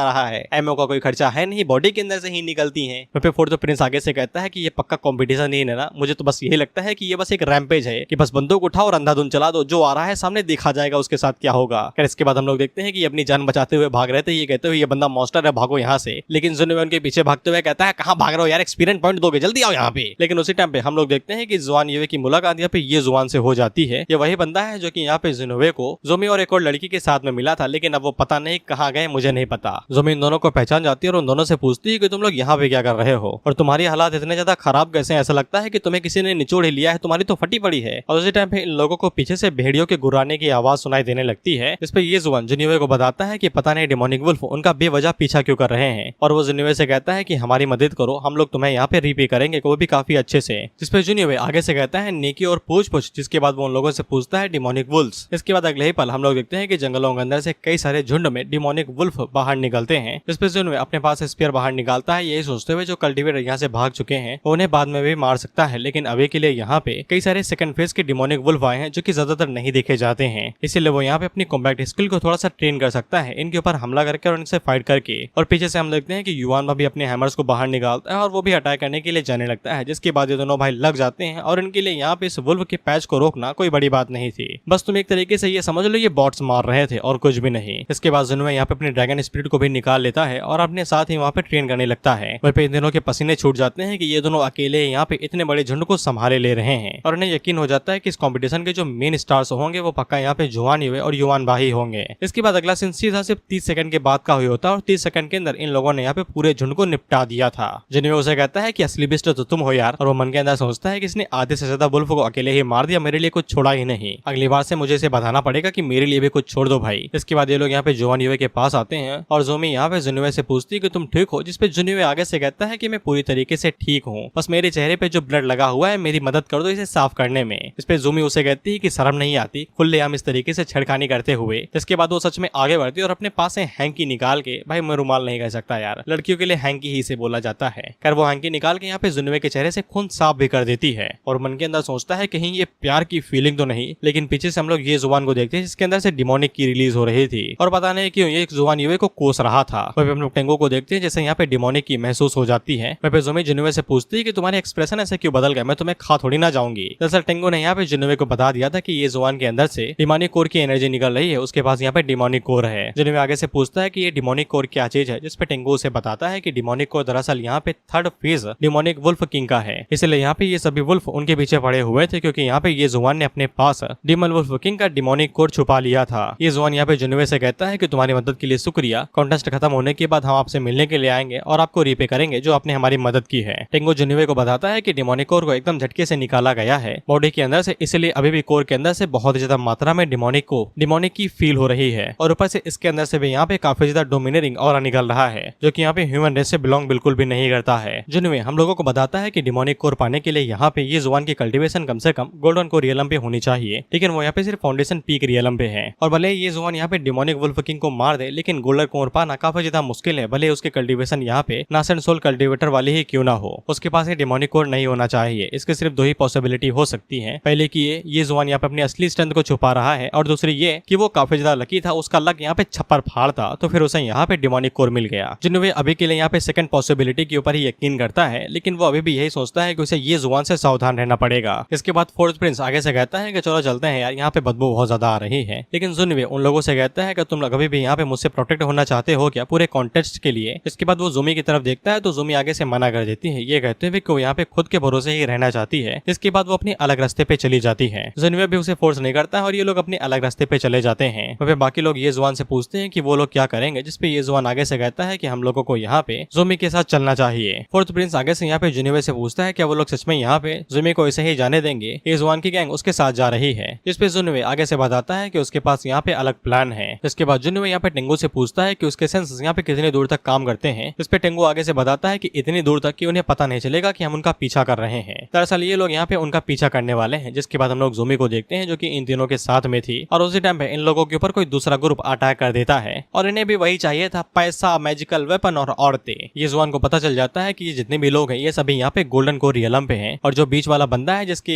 रहा है। एमओ का कोई खर्चा है नहीं, बॉडी के अंदर से ही निकलती है। फिर फोर्थ प्रिंस आगे से कहता है कि ये पक्का कंपटीशन नहीं है ना, मुझे तो बस यही लगता है कि ये बस एक रैम्पेज है कि बस बंदूक उठाओ और अंधाधुन चला दो, जो आ रहा है सामने देखा जाएगा उसके साथ क्या होगा। फिर इसके बाद हम लोग देखते हैं कि अपनी जान बचाते हुए भाग रहे थे, ये कहते हुए ये बंदा मॉन्स्टर है, भागो यहाँ से। लेकिन जुन्युए उनके पीछे भागते हुए कहता है कहाँ भाग रहे हो यार, एक्सपीरियंस पॉइंट दोगे, जल्दी आओ यहाँ पे। लेकिन उसी टाइम पे हम लोग देखते हैं कि जुआन युवे की मुलाकात यहाँ पे ये जुआन से हो जाती है। ये वही बंदा है जो कि यहाँ पे जुन्युए को जोमी और एक और लड़की के साथ में मिला था, लेकिन अब वो पता नहीं कहाँ गए, मुझे नहीं पता। जोमी इन दोनों को पहचान जाती है और उन दोनों से पूछती है कि तुम लोग यहाँ पे क्या कर रहे हो और तुम्हारी हालात इतने ज्यादा खराब कैसे, ऐसा लगता है कि तुम्हें किसी ने निचोड़ ही लिया है, तुम्हारी तो फटी पड़ी है। और उसी टाइम पे इन लोगों को पीछे से भेड़ियों के गुर्राने की आवाज सुनाई देने लगती है। इस पे ये जुआन जुन्युए को बताता है कि पता नहीं डेमोनिक वुल्फ उनका बेवजह पीछा क्यों कर रहे हैं, और वो जुन्युए से कहता है कि हमारी मदद करो, हम लोग तुम्हें यहाँ पे रीपे करेंगे, वो भी काफी अच्छे से। जिसपे जुन्युए आगे से कहता है नेकी और पूछ, जिसके बाद वो उन लोगों से पूछता है डिमोनिक वुल्फ्स। इसके बाद अगले ही पल हम लोग देखते हैं कि जंगलों के अंदर से कई सारे झुंड में डिमोनिक वुल्फ बाहर निकलते हैं। इस पे जुन्युए अपने पास स्पीयर बाहर निकालता है, यही सोचते हुए जो कल्टीवेटर यहाँ से भाग चुके हैं उन्हें बाद में भी मार सकता है, लेकिन अभी के लिए यहाँ पे कई सारे सेकंड फेज के डिमोनिक वुल्फ आए हैं जो कि ज्यादातर नहीं देखे जाते हैं, इसीलिए वो यहाँ पे अपनी कॉम्बैट स्किल को थोड़ा सा ट्रेन कर सकता है इनके ऊपर हमला करके और इनसे फाइट करके। और पीछे से हम देखते हैं कि युवान भी अपने हैमर्स को बाहर निकालता है और वो भी अटैक करने के लिए जाने लगता है, जिसके बाद ये दोनों भाई लग जाते हैं। और इनके लिए यहाँ पे इस वुल्फ के पैच को रोकना कोई बड़ी बात नहीं थी, बस तुम एक तरीके से ये समझ लो ये बॉट्स मार रहे थे और कुछ भी नहीं। इसके बाद जुन्युए यहाँ पे अपने ड्रैगन स्पिरिट को भी निकाल लेता है और अपने साथ ही वहाँ पे ट्रेन करने लगता है। वहीं पे इन दोनों के पसीने छूट जाते हैं कि ये दोनों अकेले यहाँ पे इतने बड़े झुंड को संभाले ले रहे हैं, और उन्हें यकीन हो जाता है कि इस कंपटीशन के जो मेन स्टार्स होंगे वो पक्का यहाँ पे जुआन युवे और युवान भाई होंगे। इसके बाद अगला सीन सीधा सिर्फ 30 सेकंड के बाद का हुई होता है और 30 सेकंड के अंदर इन लोगों ने यहाँ पे पूरे झुंड को निपटा दिया था। जुन्युए उसे कहता है कि असली बेस्ट तो तुम हो यार, और वो मन के अंदर सोचता है कि इसने आधे से ज्यादा वुल्फ को अकेले ही मार दिया, मेरे लिए कुछ छोड़ा ही नहीं, अगली बार से मुझे इसे बताना पड़ेगा कि मेरे लिए भी कुछ छोड़ दो भाई। इसके बाद ये लोग यहाँ पे जुआन युवे के पास आते हैं और जोमी यहाँ पे जुन्युए से पूछती है कि तुम ठीक हो, जिसपे जुन्युए आगे से कहता है कि मैं पूरी तरीके से ठीक हूँ, बस मेरे चेहरे पे जो ब्लड लगा हुआ है मेरी मदद कर दो इसे साफ करने में। इस पे जोमी उसे कहती है कि शर्म नहीं आती खुलेआम इस तरीके से छेड़खानी करते हुए। इसके बाद वो सच में आगे बढ़ती है और अपने पास से हैंकी निकाल के, भाई मैं रुमाल नहीं कह सकता यार, लड़कियों के लिए हैंकी ही से बोला जाता है, कर वो हैंकी निकाल के यहाँ पे जुन्युए के चेहरे से खून साफ भी कर देती है। और मन के अंदर सोचता है कहीं ये प्यार की फीलिंग तो नहीं, लेकिन पीछे से हम लोग ये जुबान को देखते हैं जिसके अंदर से डिमोनिक की रिलीज हो रही थी और पता नहीं क्यों ये जुबान युवे को कोस रहा था। वहीं हम लोग टेंगो को देखते हैं जैसे यहाँ पे डिमोनिक की महसूस हो जाती है। वहीं पे जोमी जुन्युए से पूछती है कि तुम्हारे एक्सप्रेशन ऐसे क्यों बदल गए, मैं तुम्हें खा थोड़ी ना जाऊंगी। दरअसल टेंगो ने यहाँ पे जुन्युए को बता दिया था कि ये जुबान के अंदर से डिमोनिक कोर की एनर्जी निकल रही है, उसके पास यहाँ पे डिमोनिक कोर है। जुन्युए आगे से पूछता है कि ये डिमोनिक कोर क्या चीज है, जिसपे टेंगो उसे बताता है कि डिमोनिक कोर दरअसल यहाँ पे third phase demonic wolf king का है, इसलिए यहाँ पे ये सभी वुल्फ उनके पीछे पड़े हुए थे क्योंकि यहाँ पे ये जुबान ने अपने पास डिमन वुल्फ किंग का डिमोनिक कोर छुपा लिया था। ये जुबान यहाँ पे जुन्युए से कहता है कि तुम्हारी मदद के लिए शुक्रिया, कॉन्टेस्ट खत्म होने के बाद हम आपसे मिलने के लिए आएंगे और आपको रीपे करेंगे जो आपने हमारी मदद की है। टेंगो जुन्युए को बताता है कि डिमोनिक कोर को एकदम झटके से निकाला गया है बॉडी के अंदर से, इसलिए अभी भी कोर के अंदर से बहुत ज्यादा मात्रा में डिमोनिक की फील हो रही है और ऊपर से इसके अंदर से भी यहाँ पे काफी ज्यादा डोमिनेटिंग और निकल रहा है जो कि यहाँ पे ह्यूमन रेस से बिलोंग बिल्कुल भी नहीं करता है। जुन्युए हम लोगों को बताता है कि डिमोनिक कोर पाने के लिए यहाँ पे ये जुबान की कल्टीवेशन कम से कम गोल्डन कोर रियलम पे होनी चाहिए, लेकिन वो यहाँ पे सिर्फ फाउंडेशन पीक रियलम पे है। और भले ये जुबान यहाँ पे डिमोनिक वुल्फ किंग को मार दे, लेकिन गोल्डन कोर पाना काफी ज्यादा मुश्किल है, भले उसके कल्टीवेशन यहाँ पे नासेंट सोल कल्टीवेटर वाली ही क्यों ना हो, उसके पास ये डिमोनिक कोर नहीं होना चाहिए। इसके सिर्फ दो ही पॉसिबिलिटी हो सकती है, पहले की ये जुबान यहाँ पे अपनी असली स्ट्रेंथ को छुपा रहा है और दूसरी ये कि वो काफी ज्यादा लकी था, उसका लक यहाँ पे छप्पर फाड़ था तो फिर उसे यहाँ पे डिमोनिक कोर मिल गया। जुन्युए अभी के लिए यहाँ पे सेकंड पॉसिबिलिटी के ऊपर ही यकीन करता है, लेकिन वो अभी भी यही सोचता है कि उसे ये जुबान से सावधान रहना पड़ेगा। इसके बाद फोर्थ प्रिंस आगे से कहता है कि चलो चलते हैं यार, यहाँ पे बदबू बहुत ज्यादा आ रही है, लेकिन जुन्युए उन लोगों से कहता है कि तुम लोग अभी भी यहाँ पे मुझसे प्रोटेक्ट होना चाहते हो क्या पूरे कॉन्टेस्ट के लिए। इसके बाद वो जुमी की तरफ देखता है तो जुमी आगे से मना कर देती है, ये कहते हुए कि वो यहाँ यहाँ पे खुद के भरोसे ही रहना चाहती है। इसके बाद वो अपनी अलग रास्ते पे चली जाती है। जुनवे भी उसे फोर्स नहीं करता है और ये लोग अपने अलग रास्ते पे चले जाते हैं। वह बाकी लोग ये जुआन से पूछते हैं कि वो लोग क्या करेंगे, जिसपे ये जुआन आगे से कहता है कि हम लोगों को यहाँ पे जुमी के साथ चलना चाहिए। फोर्थ प्रिंस आगे से यहाँ पे जुनवे से पूछता है क्या वो लोग सच में यहाँ पे जुमी को ऐसे ही जाने देंगे। ये जुआन की गैंग उसके साथ जा रही है, जिसपे जुनवे आगे से बताता है कि उसके पास यहाँ पे अलग प्लान है। इसके बाद जुनवे यहाँ पे टेंगू से पूछता है कि उसके सेंस यहाँ पे कितनी दूर तक काम करते हैं। इस पे टेंगू आगे से बताता है कि इतनी दूर तक कि उन्हें पता नहीं चलेगा कि हम उनका पीछा कर रहे हैं। दरअसल ये लोग यहाँ पे उनका पीछा करने वाले हैं। जिसके बाद हम लोग जुमी को देखते हैं जो कि इन तीनों के साथ में थी और उसी टाइम पे इन लोगों के ऊपर कोई दूसरा ग्रुप अटैक कर देता है और इन्हें भी वही चाहिए था, पैसा, मैजिकल वेपन और औरतें। ये जुआन को पता चल जाता है कि ये जितने भी लोग हैं ये सभी यहाँ पे गोल्डन कोर रियलम पे हैं और जो बीच वाला बंदा है जिसके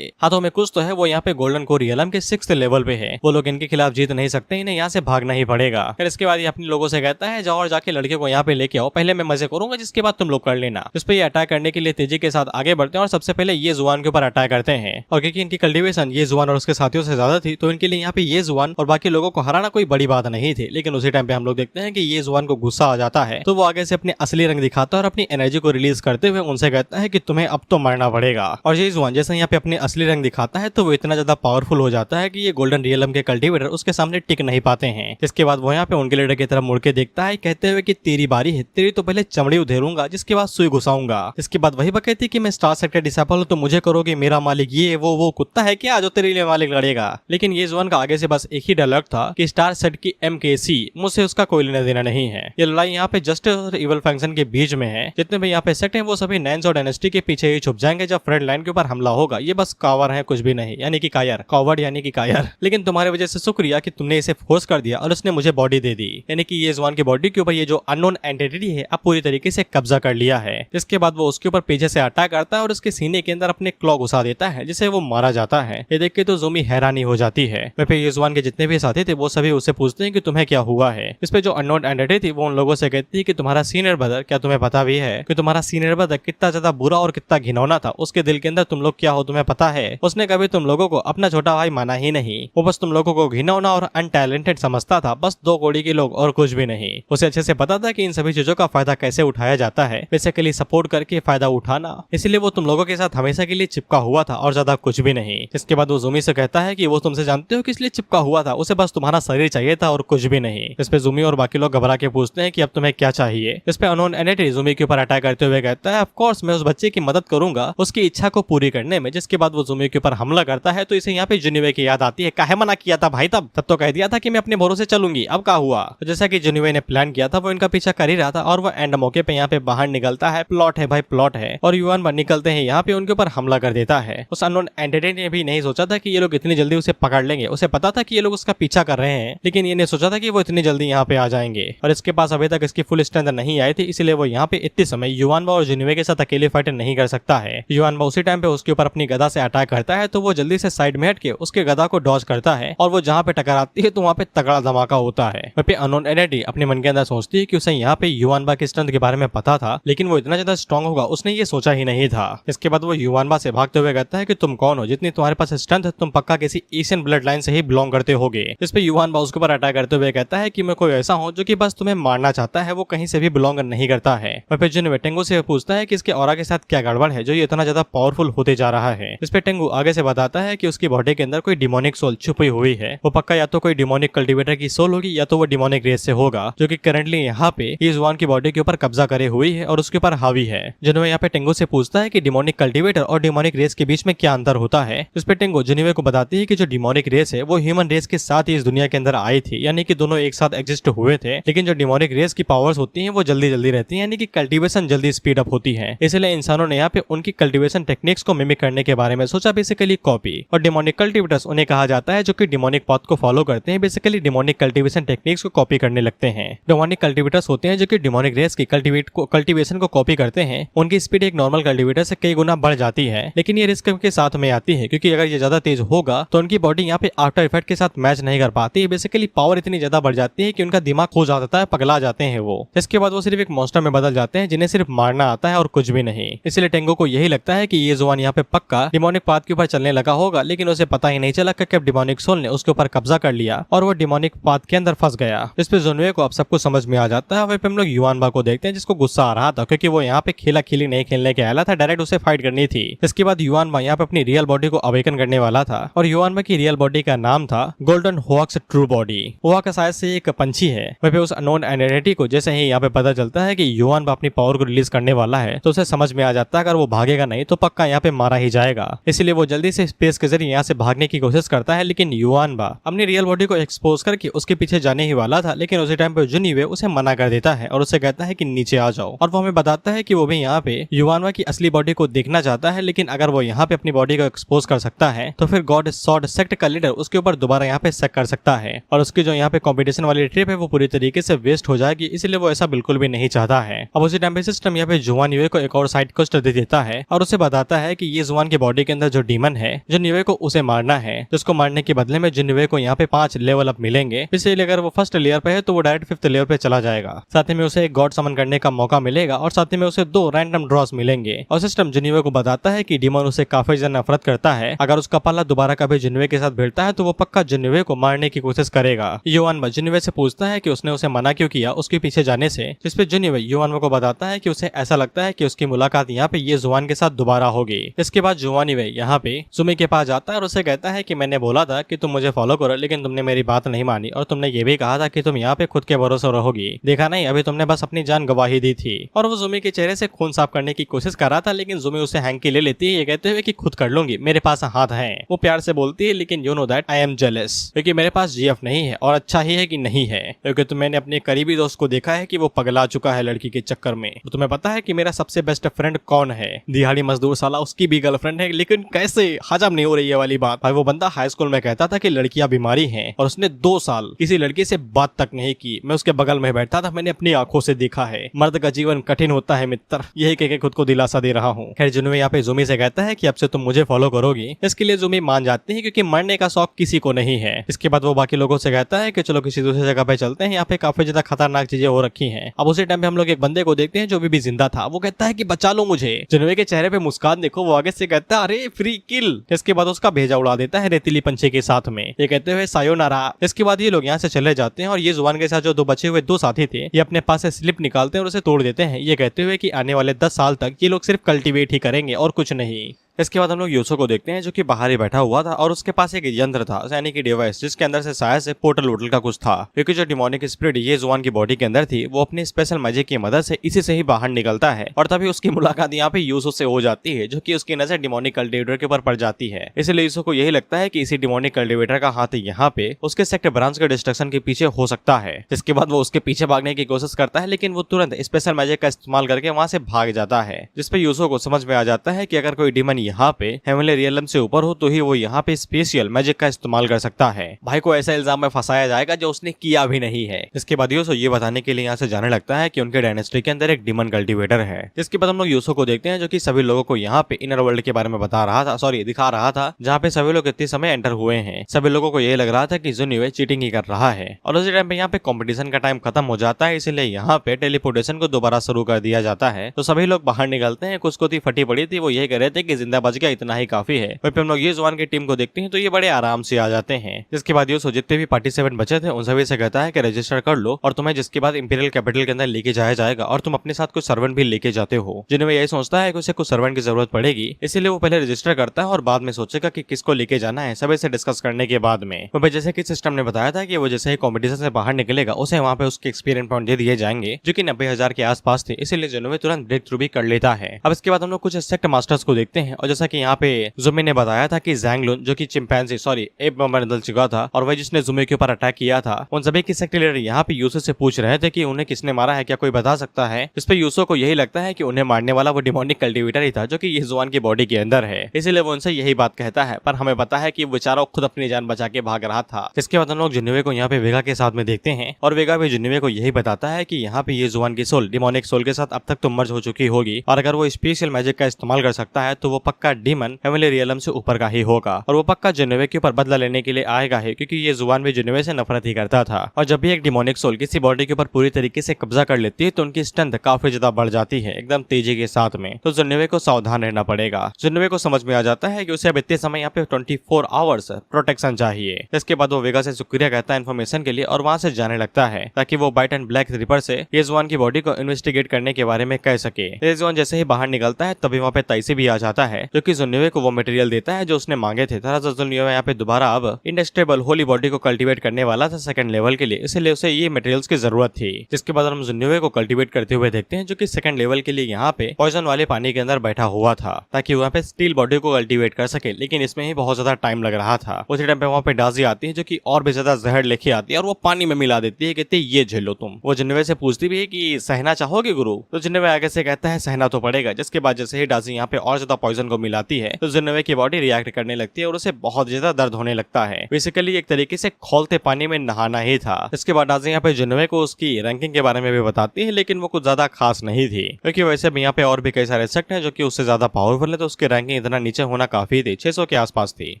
हाथों में कुछ तो है वो यहाँ पे गोल्डन कोर रियलम के 6th लेवल पे है। वो लोग इनके खिलाफ जीत नहीं सकते, इन्हें यहाँ से भागना ही पड़ेगा। फिर इसके बाद ये अपने लोगों से कहता है जाओ और जाके लड़के को यहाँ पे लेके आओ, पहले मैं मजे करूंगा जिसके बाद तुम लोग कर लेना। इस पे ये अटैक करने के लिए तेजी के साथ आगे बढ़ते हैं और सबसे पहले ये जुआन के ऊपर अटैक करते हैं। और क्योंकि इनकी कल्टीवेशन ये जुआन और उसके साथियों से ज्यादा थी तो इनके लिए यहाँ पे ये जुआन और बाकी लोगों को हराना कोई बड़ी बात नहीं थी। लेकिन उसी टाइम पे हम लोग देखते हैं कि ये जुआन को गुस्सा आ जाता है तो वो आगे से अपने असली रंग दिखाता है और अपनी एनर्जी को रिलीज करते हुए उनसे कहता है कि तुम्हें अब तो मरना पड़ेगा। और ये जुआन जैसे यहाँ पे अपने असली रंग दिखाता है तो वो इतना ज्यादा पावरफुल हो जाता है कि ये गोल्डन रियलम के कल्टीवेटर उसके सामने टिक नहीं पाते हैं। इसके बाद वो यहाँ पे उनके लीडर की तरफ मुड़ के देखता है कहते हुए कि तेरी बारी है, तेरी तो पहले चमड़ी उधेरूंगा जिसके बाद सुई घुसाऊंगा। इसके बाद वही बकैती कि मैं स्टार सेट का डिसाइपल हूं तो मुझे करोगे मेरा मालिक, ये वो कुत्ता है क्या जो तेरे लिए मालिक लड़ेगा। लेकिन ये जुआन का आगे से बस एक ही डायलॉग था कि स्टार सेट की MKC मुझसे उसका कोई लेना देना नहीं है। ये लड़ाई यहाँ पे जस्टिस और इवल फंक्शन के बीच में है। जितने भी यहाँ पे सेट हैं वो सभी नैन्स और डायनेस्टी के पीछे ही छुप जाएंगे जब फ्रंट लाइन के ऊपर हमला होगा। ये बस कावर है, कुछ भी नहीं, यानी कि कायर, कॉवर्ड यानी कि कायर। लेकिन तुम्हारी वजह से शुक्रिया कि तुमने इसे फोर्स कर दिया और उसने मुझे बॉडी दे दी। यानी कि ये जुआन की बॉडी के ऊपर ये जो अननोन एंटिटी है अब पूरी तरीके से कब्जा कर लिया है। इसके बाद वो उसके ऊपर पीछे से अटैक करता है और उसके सीने के अंदर अपने क्लॉ घुसा देता है जिसे वो मारा जाता है। ये देख के तो जुमी हैरानी हो जाती है। फिर ये जुआन के जितने भी साथी थे वो सभी उससे पूछते हैं कि तुम्हें क्या हुआ है। इस पे जो अननोन एंटिटी थी वो उन लोगों से कहती है कि तुम्हारा सीनियर ब्रदर, क्या तुम्हें पता भी है कि तुम्हारा सीनियर ब्रदर कितना ज्यादा बुरा और कितना घिनौना था। उसके दिल के अंदर तुम लोग क्या हो तुम्हें पता है। उसने कभी तुम लोगों को अपना छोटा भाई माना ही नहीं। वो बस तुम लोगों को घिनौना और अनटैलेंटेड समझता था, बस 2 कौड़ी के लोग और कुछ भी नहीं। उसे अच्छे से पता था कि इन सभी चीजों का फायदा कैसे उठाया जाता है, बेसिकली सपोर्ट करके फायदा उठाना। इसलिए वो तुम लोगों के साथ हमेशा के लिए चिपका हुआ था और ज्यादा कुछ भी नहीं। इसके बाद वो जुमी से कहता है कि वो तुमसे जानते हो किस लिए चिपका हुआ था, उसे बस तुम्हारा शरीर चाहिए था और कुछ भी नहीं। इस पे जुमी और बाकी लोग घबरा के पूछते हैं कि अब तुम्हें क्या चाहिए। इस पे अननोन एंटिटी जुमी के ऊपर अटैक करते हुए कहता है ऑफ कोर्स मैं उस बच्चे की मदद करूंगा उसकी इच्छा को पूरी करने में। जिसके बाद वो जुमी के ऊपर हमला करता है तो इसे यहाँ पे जुनिवे की याद आती है। काहे मना किया था भाई, तब तो कह दिया था कि मैं अपने भरोसे चलूंगी, अब क्या हुआ। तो जैसा कि जुनिवे ने प्लान किया था वो इनका पीछा कर ही रहा था और वो एंड मौके पे यहाँ पे बाहर निकलता है। प्लॉट है भाई, प्लॉट है। और युवान निकलते हैं यहाँ पे उनके ऊपर हमला कर देता है। उस अननोन एंटिटी ने भी नहीं सोचा था कि ये लोग इतनी जल्दी उसे पकड़ लेंगे। उसे पता था कि ये लोग उसका पीछा कर रहे हैं, लेकिन ये नहीं सोचा था कि वो इतनी जल्दी यहाँ पे आ जाएंगे। और इसके पास अभी तक इसकी फुल स्ट्रेंथ नहीं आई थी, इसलिए वो यहाँ पे इतने समय युवानबा और जुनिवे के साथ अकेले फाइट नहीं कर सकता है। युवानबा उसी टाइम पे उसके ऊपर अपनी गदा से अटैक करता है तो वो जल्दी से साइड में हट के उसके गदा को डॉज करता है और वो जहाँ पे टकराती है तो वहाँ पे तगड़ा धमाका होता है। वहाँ पे अननोन एंटिटी अपने मन के अंदर सोचती है कि उसे यहाँ पे युवानबा की स्ट्रेंथ के बारे में पता था, लेकिन वो इतना ज्यादा स्ट्रॉन्ग होगा उसने ये सोचा ही नहीं था। इसके बाद वो युवानबा से भागते हुए कहता है कि तुम कौन हो, जितनी तुम्हारे पास स्ट्रेंथ है तुम पक्का किसी एशियन ब्लड लाइन से ही बिलोंग करते होगे। इस पे युवानबा उसके ऊपर अटैक करते हुए कहता है कि मैं कोई ऐसा हूँ जो कि बस तुम्हें मारना चाहता है, वो कहीं से भी बिलोंग नहीं करता है। वहाँ पे जुनिवे टेंगू से पूछता है कि इसके ऑरा के साथ क्या गड़बड़ है जो ये इतना ज्यादा पावरफुल होते जा रहा है। इस पे टेंगू आगे से बताता है कि उसकी बॉडी के अंदर कोई डिमोनिक सोल छुपी हुई है। वो पक्का या तो कोई डिमोनिक कल्टीवेटर की सोल होगी या तो वो डिमोनिक रेस से होगा जो कि करंटली यहाँ पे इस जुआन की बॉडी के ऊपर कब्जा करे हुई है और उसके ऊपर हावी है। जुनिवे यहाँ पे टेंगू से पूछता है कि डिमोनिक कल्टीवेटर और डिमोनिक रेस के बीच में क्या अंतर होता है। इस पे टेंगू जुनिवे को बताती है कि जो डिमोनिक रेस है वो ह्यूमन रेस के साथ ही इस दुनिया के अंदर आई थी, यानी कि दोनों एक साथ एग्जिस्ट हुए थे। लेकिन जो डिमोनिक रेस की पावर्स होती हैं वो जल्दी जल्दी रहती हैं, यानी कि कल्टीवेशन जल्दी स्पीड अप होती है। इसलिए इंसानों ने यहाँ पे उनकी कल्टीवेशन टेक्निक्स को मिमिक करने के बारे में सोचा, बेसिकली कॉपी। और डिमोनिक कल्टीवेटर्स उन्हें कहा जाता है जो कि डिमोनिक पाथ को फॉलो करते हैं, बेसिकली डिमोनिक कल्टीवेशन टेक्निक्स को कॉपी करने लगते हैं। डिमोनिक कल्टीवेटर्स होते हैं जो कि डिमोनिक रेस की कल्टीवेशन को कॉपी करते हैं। उनकी स्पीड एक नॉर्मल कल्टीवेटर से कई गुना बढ़ जाती है, लेकिन ये रिस्क के साथ में आती है क्योंकि अगर ये ज्यादा तेज होगा तो उनकी बॉडी यहाँ पे आफ्टर इफेक्ट के साथ मैच नहीं कर पाती। बेसिकली पावर इतनी ज्यादा बढ़ जाती है कि उनका दिमाग खो जाता है, पगला जाते हैं वो। इसके बाद वो सिर्फ एक मॉन्स्टर में बदल जाते हैं जिन्हें सिर्फ मारना आता है और कुछ भी नहीं। इसलिए टेंगो को यही लगता है कि ये जुआन यहाँ पे पक्का डिमोनिक पाथ के ऊपर चलने लगा होगा, लेकिन उसे पता ही नहीं चला कि कब डिमोनिक सोल ने उसके ऊपर कब्जा कर लिया और वो डिमोनिक पाथ के अंदर फंस गया। इस पे जुनवे को अब सब कुछ समझ में आ जाता है। वहीं पे हम लोग युवानबा को देखते हैं जिसको गुस्सा आ रहा था क्योंकि वो यहाँ पे खेला खेली नहीं खेलने लेके आया था, डायरेक्ट उसे फाइट करनी थी। इसके बाद युआनबा यहाँ पे अपनी रियल बॉडी को अवेकन करने वाला था और युआनबा की रियल बॉडी का नाम था golden hoax true body. Hoax शायद से एक पंछी है। वहीं उस अननोन आइडेंटिटी को जैसे ही यहाँ पे पता चलता है कि युआनबा अपनी पावर को रिलीज करने वाला है तो उसे समझ में आ जाता है अगर वो भागेगा नहीं तो पक्का यहाँ पे मारा ही जाएगा। इसलिए वो जल्दी से स्पेस के जरिए यहाँ से भागने की कोशिश करता है, लेकिन युआनबा अपनी रियल बॉडी को एक्सपोज करके उसके पीछे जाने ही वाला था, लेकिन उसी टाइम पे जुनिवे उसे मना कर देता है और उसे कहता है कि नीचे आ जाओ। और वो हमें बताता है कि वो भी यहाँ पे युआनबा की असली बॉडी को देखना चाहता है, लेकिन अगर वो यहाँ पे अपनी बॉडी को एक्सपोज कर सकता है तो फिर गॉड सॉर्ड सेक्ट का लीडर उसके ऊपर दोबारा यहाँ पे शक कर सकता है और उसकी जो यहाँ पे कॉम्पिटिशन वाली ट्रिप है वो पूरी तरीके से वेस्ट हो जाएगी, इसलिए वो ऐसा बिल्कुल भी नहीं चाहता है। अब उसी टाइम पे सिस्टम यहाँ पे जुआन युवे को एक और साइड क्वेस्ट दे देता है और उसे बताता है कि ये जुआन की बॉडी के अंदर जो डीमन है जुनिवे को उसे मारना है, जिसको मारने के बदले में जुनिवे को यहाँ पे 5 लेवल अप मिलेंगे। इसलिए अगर वो फर्स्ट लेयर पे है तो वो डायरेक्ट 5th लेयर पे चला जाएगा। साथ ही में उसे एक गॉड समन करने का मौका मिलेगा और साथ ही में उसे 2 रैंडम ड्रॉस मिलेंगे। और सिस्टम जुनिवे को बताता है कि डीमन उसे काफी ज्यादा नफरत करता है, अगर उसका पल्ला दोबारा कभी जुनिवे के साथ भिड़ता है तो वो पक्का जुनिवे को मारने की कोशिश करेगा। युआनबा जुनिवे से पूछता है कि उसने उसे मना क्यों किया उसके पीछे जाने से, जिसपे जुनिवे युआनबा को बताता है कि उसे ऐसा लगता है कि उसकी मुलाकात यहाँ पे ये जुआन के साथ दोबारा होगी। इसके बाद जुआनिवे यहाँ पे जुमी के पास जाता है और उसे कहता है कि मैंने बोला था कि तुम मुझे फॉलो करो, लेकिन तुमने मेरी बात नहीं मानी और तुमने ये भी कहा था कि तुम यहाँ पे खुद के भरोसे रहोगी। देखा नहीं, अभी तुमने बस अपनी जान गवाही दी थी। और वो जुमी के चेहरे से खून साफ करने की कोशिश कर रहा था, लेकिन जुमी उसे हैंकी ले लेती है, ये कहते हुए कि खुद कर लूंगी, मेरे पास हाथ है। वो प्यार से बोलती है, लेकिन you know that I am jealous, क्योंकि मेरे पास जीएफ नहीं है और अच्छा ही है कि नहीं है, क्योंकि मैंने अपने करीबी दोस्त को देखा है कि वो पगला चुका है लड़की के चक्कर में। तो तुम्हें पता है कि मेरा सबसे बेस्ट फ्रेंड कौन है? दिहाड़ी मजदूर साला, उसकी भी गर्लफ्रेंड है। लेकिन कैसे हजम नहीं हो रही है वाली बात। भाई वो बंदा हाई स्कूल में कहता था कि लड़कियां बीमारी हैं और उसने 2 साल किसी लड़की से बात तक नहीं की। मैं उसके बगल में बैठा था, मैंने अपनी आंखों से देखा है। मर्द का जीवन कठिन होता है मित्र, यही कह के खुद को दिलासा दे रहा हूँ। खैर जुनवे यहाँ पे जुमी से कहता है कि अब से तुम मुझे फॉलो करोगी। इसके लिए जुमी मान जाती है, क्योंकि मरने का शौक किसी को नहीं है। इसके बाद वो बाकी लोगों से कहता है कि चलो किसी दूसरी जगह पे चलते हैं, यहाँ पे काफी ज्यादा खतरनाक चीजें हो रखी हैं। अब उसी टाइम पे हम लोग एक बंदे को देखते हैं जो भी जिंदा था। वो कहता है कि बचा लो मुझे। जुनवे के चेहरे पे मुस्कान देखो, वो आगे से कहता है अरे फ्री किल। इसके बाद उसका भेजा उड़ा देता है रेतीली पंछी के साथ में, ये कहते हुए सायोनारा। इसके बाद ये लोग यहाँ से चले जाते हैं और ये जुबान के साथ जो 2 बचे हुए 2 साथी थे, ये अपने पास से स्लिप निकालते हैं और उसे तोड़ देते हैं, ये कहते हुए कि आने वाले 10 साल तक ये लोग सिर्फ कल्टीवेट ही करेंगे और कुछ नहीं। इसके बाद हम लोग यूसो को देखते हैं जो कि बाहर ही बैठा हुआ था और उसके पास एक यंत्र था, यानी कि डिवाइस, जिसके अंदर से शायद से पोर्टल वोटल का कुछ था, क्योंकि जो डिमोनिक स्पिरिट ये जुआन की बॉडी के अंदर थी वो अपनी स्पेशल मैजिक की मदद से इसी से ही बाहर निकलता है। और तभी उसकी मुलाकात यहाँ पे यूसो से हो जाती है, जो कि उसकी नजर डिमोनिक कल्टिवेटर के ऊपर पड़ जाती है। इसलिए यूसो को यही लगता है कि इसी डिमोनिक कल्टिवेटर का हाथ यहाँ पे उसके सेक्टर ब्रांच के डिस्ट्रक्शन के पीछे हो सकता है। जिसके बाद वो उसके पीछे भागने की कोशिश करता है, लेकिन वो तुरंत स्पेशल मैजिक का इस्तेमाल करके वहां से भाग जाता है, जिसपे यूसो को समझ में आ जाता है कि अगर कोई डिमन यहाँ पे रियलम से ऊपर हो तो ही वो यहाँ पे स्पेशल मैजिक का इस्तेमाल कर सकता है। भाई को ऐसा इल्जाम में फंसाया जाएगा जो उसने किया भी नहीं है। इसके बाद यूसो ये बताने के लिए यहाँ से जाने लगता है कि उनके डायनेस्टी के अंदर एक डिमन कल्टिवेटर है। जिसके बाद हम लोग यूसो को देखते हैं जो कि सभी लोगों को यहाँ पे इनर वर्ल्ड के बारे में बता रहा था, सॉरी दिखा रहा था, जहाँ पे सभी लोग इतने समय एंटर हुए हैं। सभी लोगों को ये लग रहा था कि जुनिवे चीटिंग ही कर रहा है और उसी टाइम पे यहाँ पे कॉम्पिटिशन का टाइम खत्म हो जाता है, इसलिए यहाँ पे टेलीपोर्टेशन को दोबारा शुरू कर दिया जाता है। तो सभी लोग बाहर निकलते हैं। कुछ को थी फटी पड़ी थी, वो ये कह रहे थे कि जिंदा बच गया, इतना ही काफी है। वहीं पे हम लोग ये जुआन की टीम को देखते हैं तो ये बड़े आराम से आ जाते हैं। जिसके बाद यूसो जितने भी पार्टिसिपेंट बचे थे उन सभी से कहता है कि रजिस्टर कर लो और तुम्हें जिसके बाद इंपीरियल कैपिटल के अंदर लेके जाया जाएगा और तुम अपने साथ कुछ सर्वेंट भी लेके जाते हो। जिन्हें यही सोचता है कि उसे कुछ सर्वेंट की जरूरत पड़ेगी, इसीलिए वो पहले रजिस्टर करता है और बाद में सोचेगा कि किसको लेके जाना है, सभी से डिस्कस करने के बाद में। तो जैसे कि सिस्टम ने बताया था कि वो जैसे ही कॉम्पिटिशन से बाहर निकलेगा उसे वहाँ पे उसके एक्सपीरियंस पॉइंट दे दिए जाएंगे, जो कि 90,000 के आसपास थे, इसीलिए जिन्होंने तुरंत ब्रेक थ्रू भी कर लेता है। अब इसके बाद हम लोग कुछ सेक्ट मास्टर्स को देखते हैं और जैसा कि यहाँ पे जुमी ने बताया था कि जैंगलुन जो कि चिंपैंजी सॉरी एप में बदल चुका था और वह जिसने जुमे के ऊपर अटैक किया था, उन सभी के सेक्ट लीडर यहाँ पे यूसो से पूछ रहे थे कि उन्हें किसने मारा है, क्या कोई बता सकता है। इस पे यूसो को यही लगता है कि उन्हें मारने वाला वो डिमोनिक कल्टिवेटर ही था जो कि ये जुआन की बॉडी के अंदर है, इसलिए वो उनसे यही बात कहता है। पर हमें पता है कि बेचारा खुद अपनी जान बचा के भाग रहा था। इसके बाद हम लोग जुनिवे को यहाँ पे वेगा के साथ में देखते हैं और वेगा भी जुनिवे को यही बताता है कि यहाँ पे ये जुआन की सोल डिमोनिक सोल के साथ अब तक तो मर्ज हो चुकी होगी और अगर वो स्पेशल मैजिक का इस्तेमाल कर सकता है तो वो पक्का डीमन हेवनली रियलम से ऊपर का ही होगा और वो पक्का जिन्नोवे के ऊपर बदला लेने के लिए आएगा ही, क्योंकि ये जुबान भी जिन्नोवे से नफरत ही करता था। और जब भी एक डिमोनिक सोल किसी बॉडी के ऊपर पूरी तरीके से कब्जा कर लेती है तो उनकी स्ट्रेंथ काफी ज्यादा बढ़ जाती है, एकदम तेजी के साथ में। तो जिन्नोवे को सावधान रहना पड़ेगा। जिन्नोवे को समझ में आ जाता है कि उसे अब इतने समय यहाँ पे 24 आवर्स प्रोटेक्शन चाहिए। इसके बाद वो वेगा से शुक्रिया कहता है इन्फॉर्मेशन के लिए और वहां से जाने लगता है ताकि वो वाइट एंड ब्लैक रिपर से येजुआन की बॉडी को इन्वेस्टिगेट करने के बारे में कह सके। येजुआन जैसे ही बाहर निकलता है तभी वहाँ पे ताइसी भी आ जाता है जो कि जिन्नोवे को वो मटेरियल देता है जो उसने मांगे थे। दरअसल जिन्नोवे यहाँ पे दोबारा अब इंडस्ट्रेबल होली बॉडी को कल्टीवेट करने वाला था सेकंड लेवल के लिए, इसलिए उसे ये मटेरियल्स की जरूरत थी। जिसके बाद हम जिन्नोवे को कल्टीवेट करते हुए देखते हैं जो कि सेकंड लेवल के लिए यहाँ पे पॉइजन वाले पानी के अंदर बैठा हुआ था ताकि वहाँ पे स्टील बॉडी को कल्टीवेट कर सके, लेकिन इसमें ही बहुत ज्यादा टाइम लग रहा था। उसी टाइम पे वहाँ पे डाजी आती है जो कि और भी ज्यादा जहर लेके आती है और वो पानी में मिला देती है, कहती है ये झेलो तुम। वो जिन्नोवे से पूछती भी है कि सहना चाहोगे गुरु, तो जिन्नोवे आगे से कहता है सहना तो पड़ेगा। जिसके बाद जैसे ही डाजी यहाँ पे और ज्यादा पॉइजन को मिलाती है तो जिन्नोवे की बॉडी रिएक्ट करने लगती है और उसे बहुत ज्यादा दर्द होने लगता है। बेसिकली एक तरीके से खौलते पानी में नहाना ही था। इसके बाद डाजी यहाँ पे जिन्नोवे को उसकी रैंकिंग के बारे में भी बताती है, लेकिन वो कुछ ज्यादा खास नहीं थी, क्योंकि वैसे भी यहाँ पे और भी कई सारे सेक्ट हैं जो कि उससे ज्यादा पावरफुल है, तो उसकी रैंकिंग इतना नीचे होना काफी थी, 600 के आसपास थी।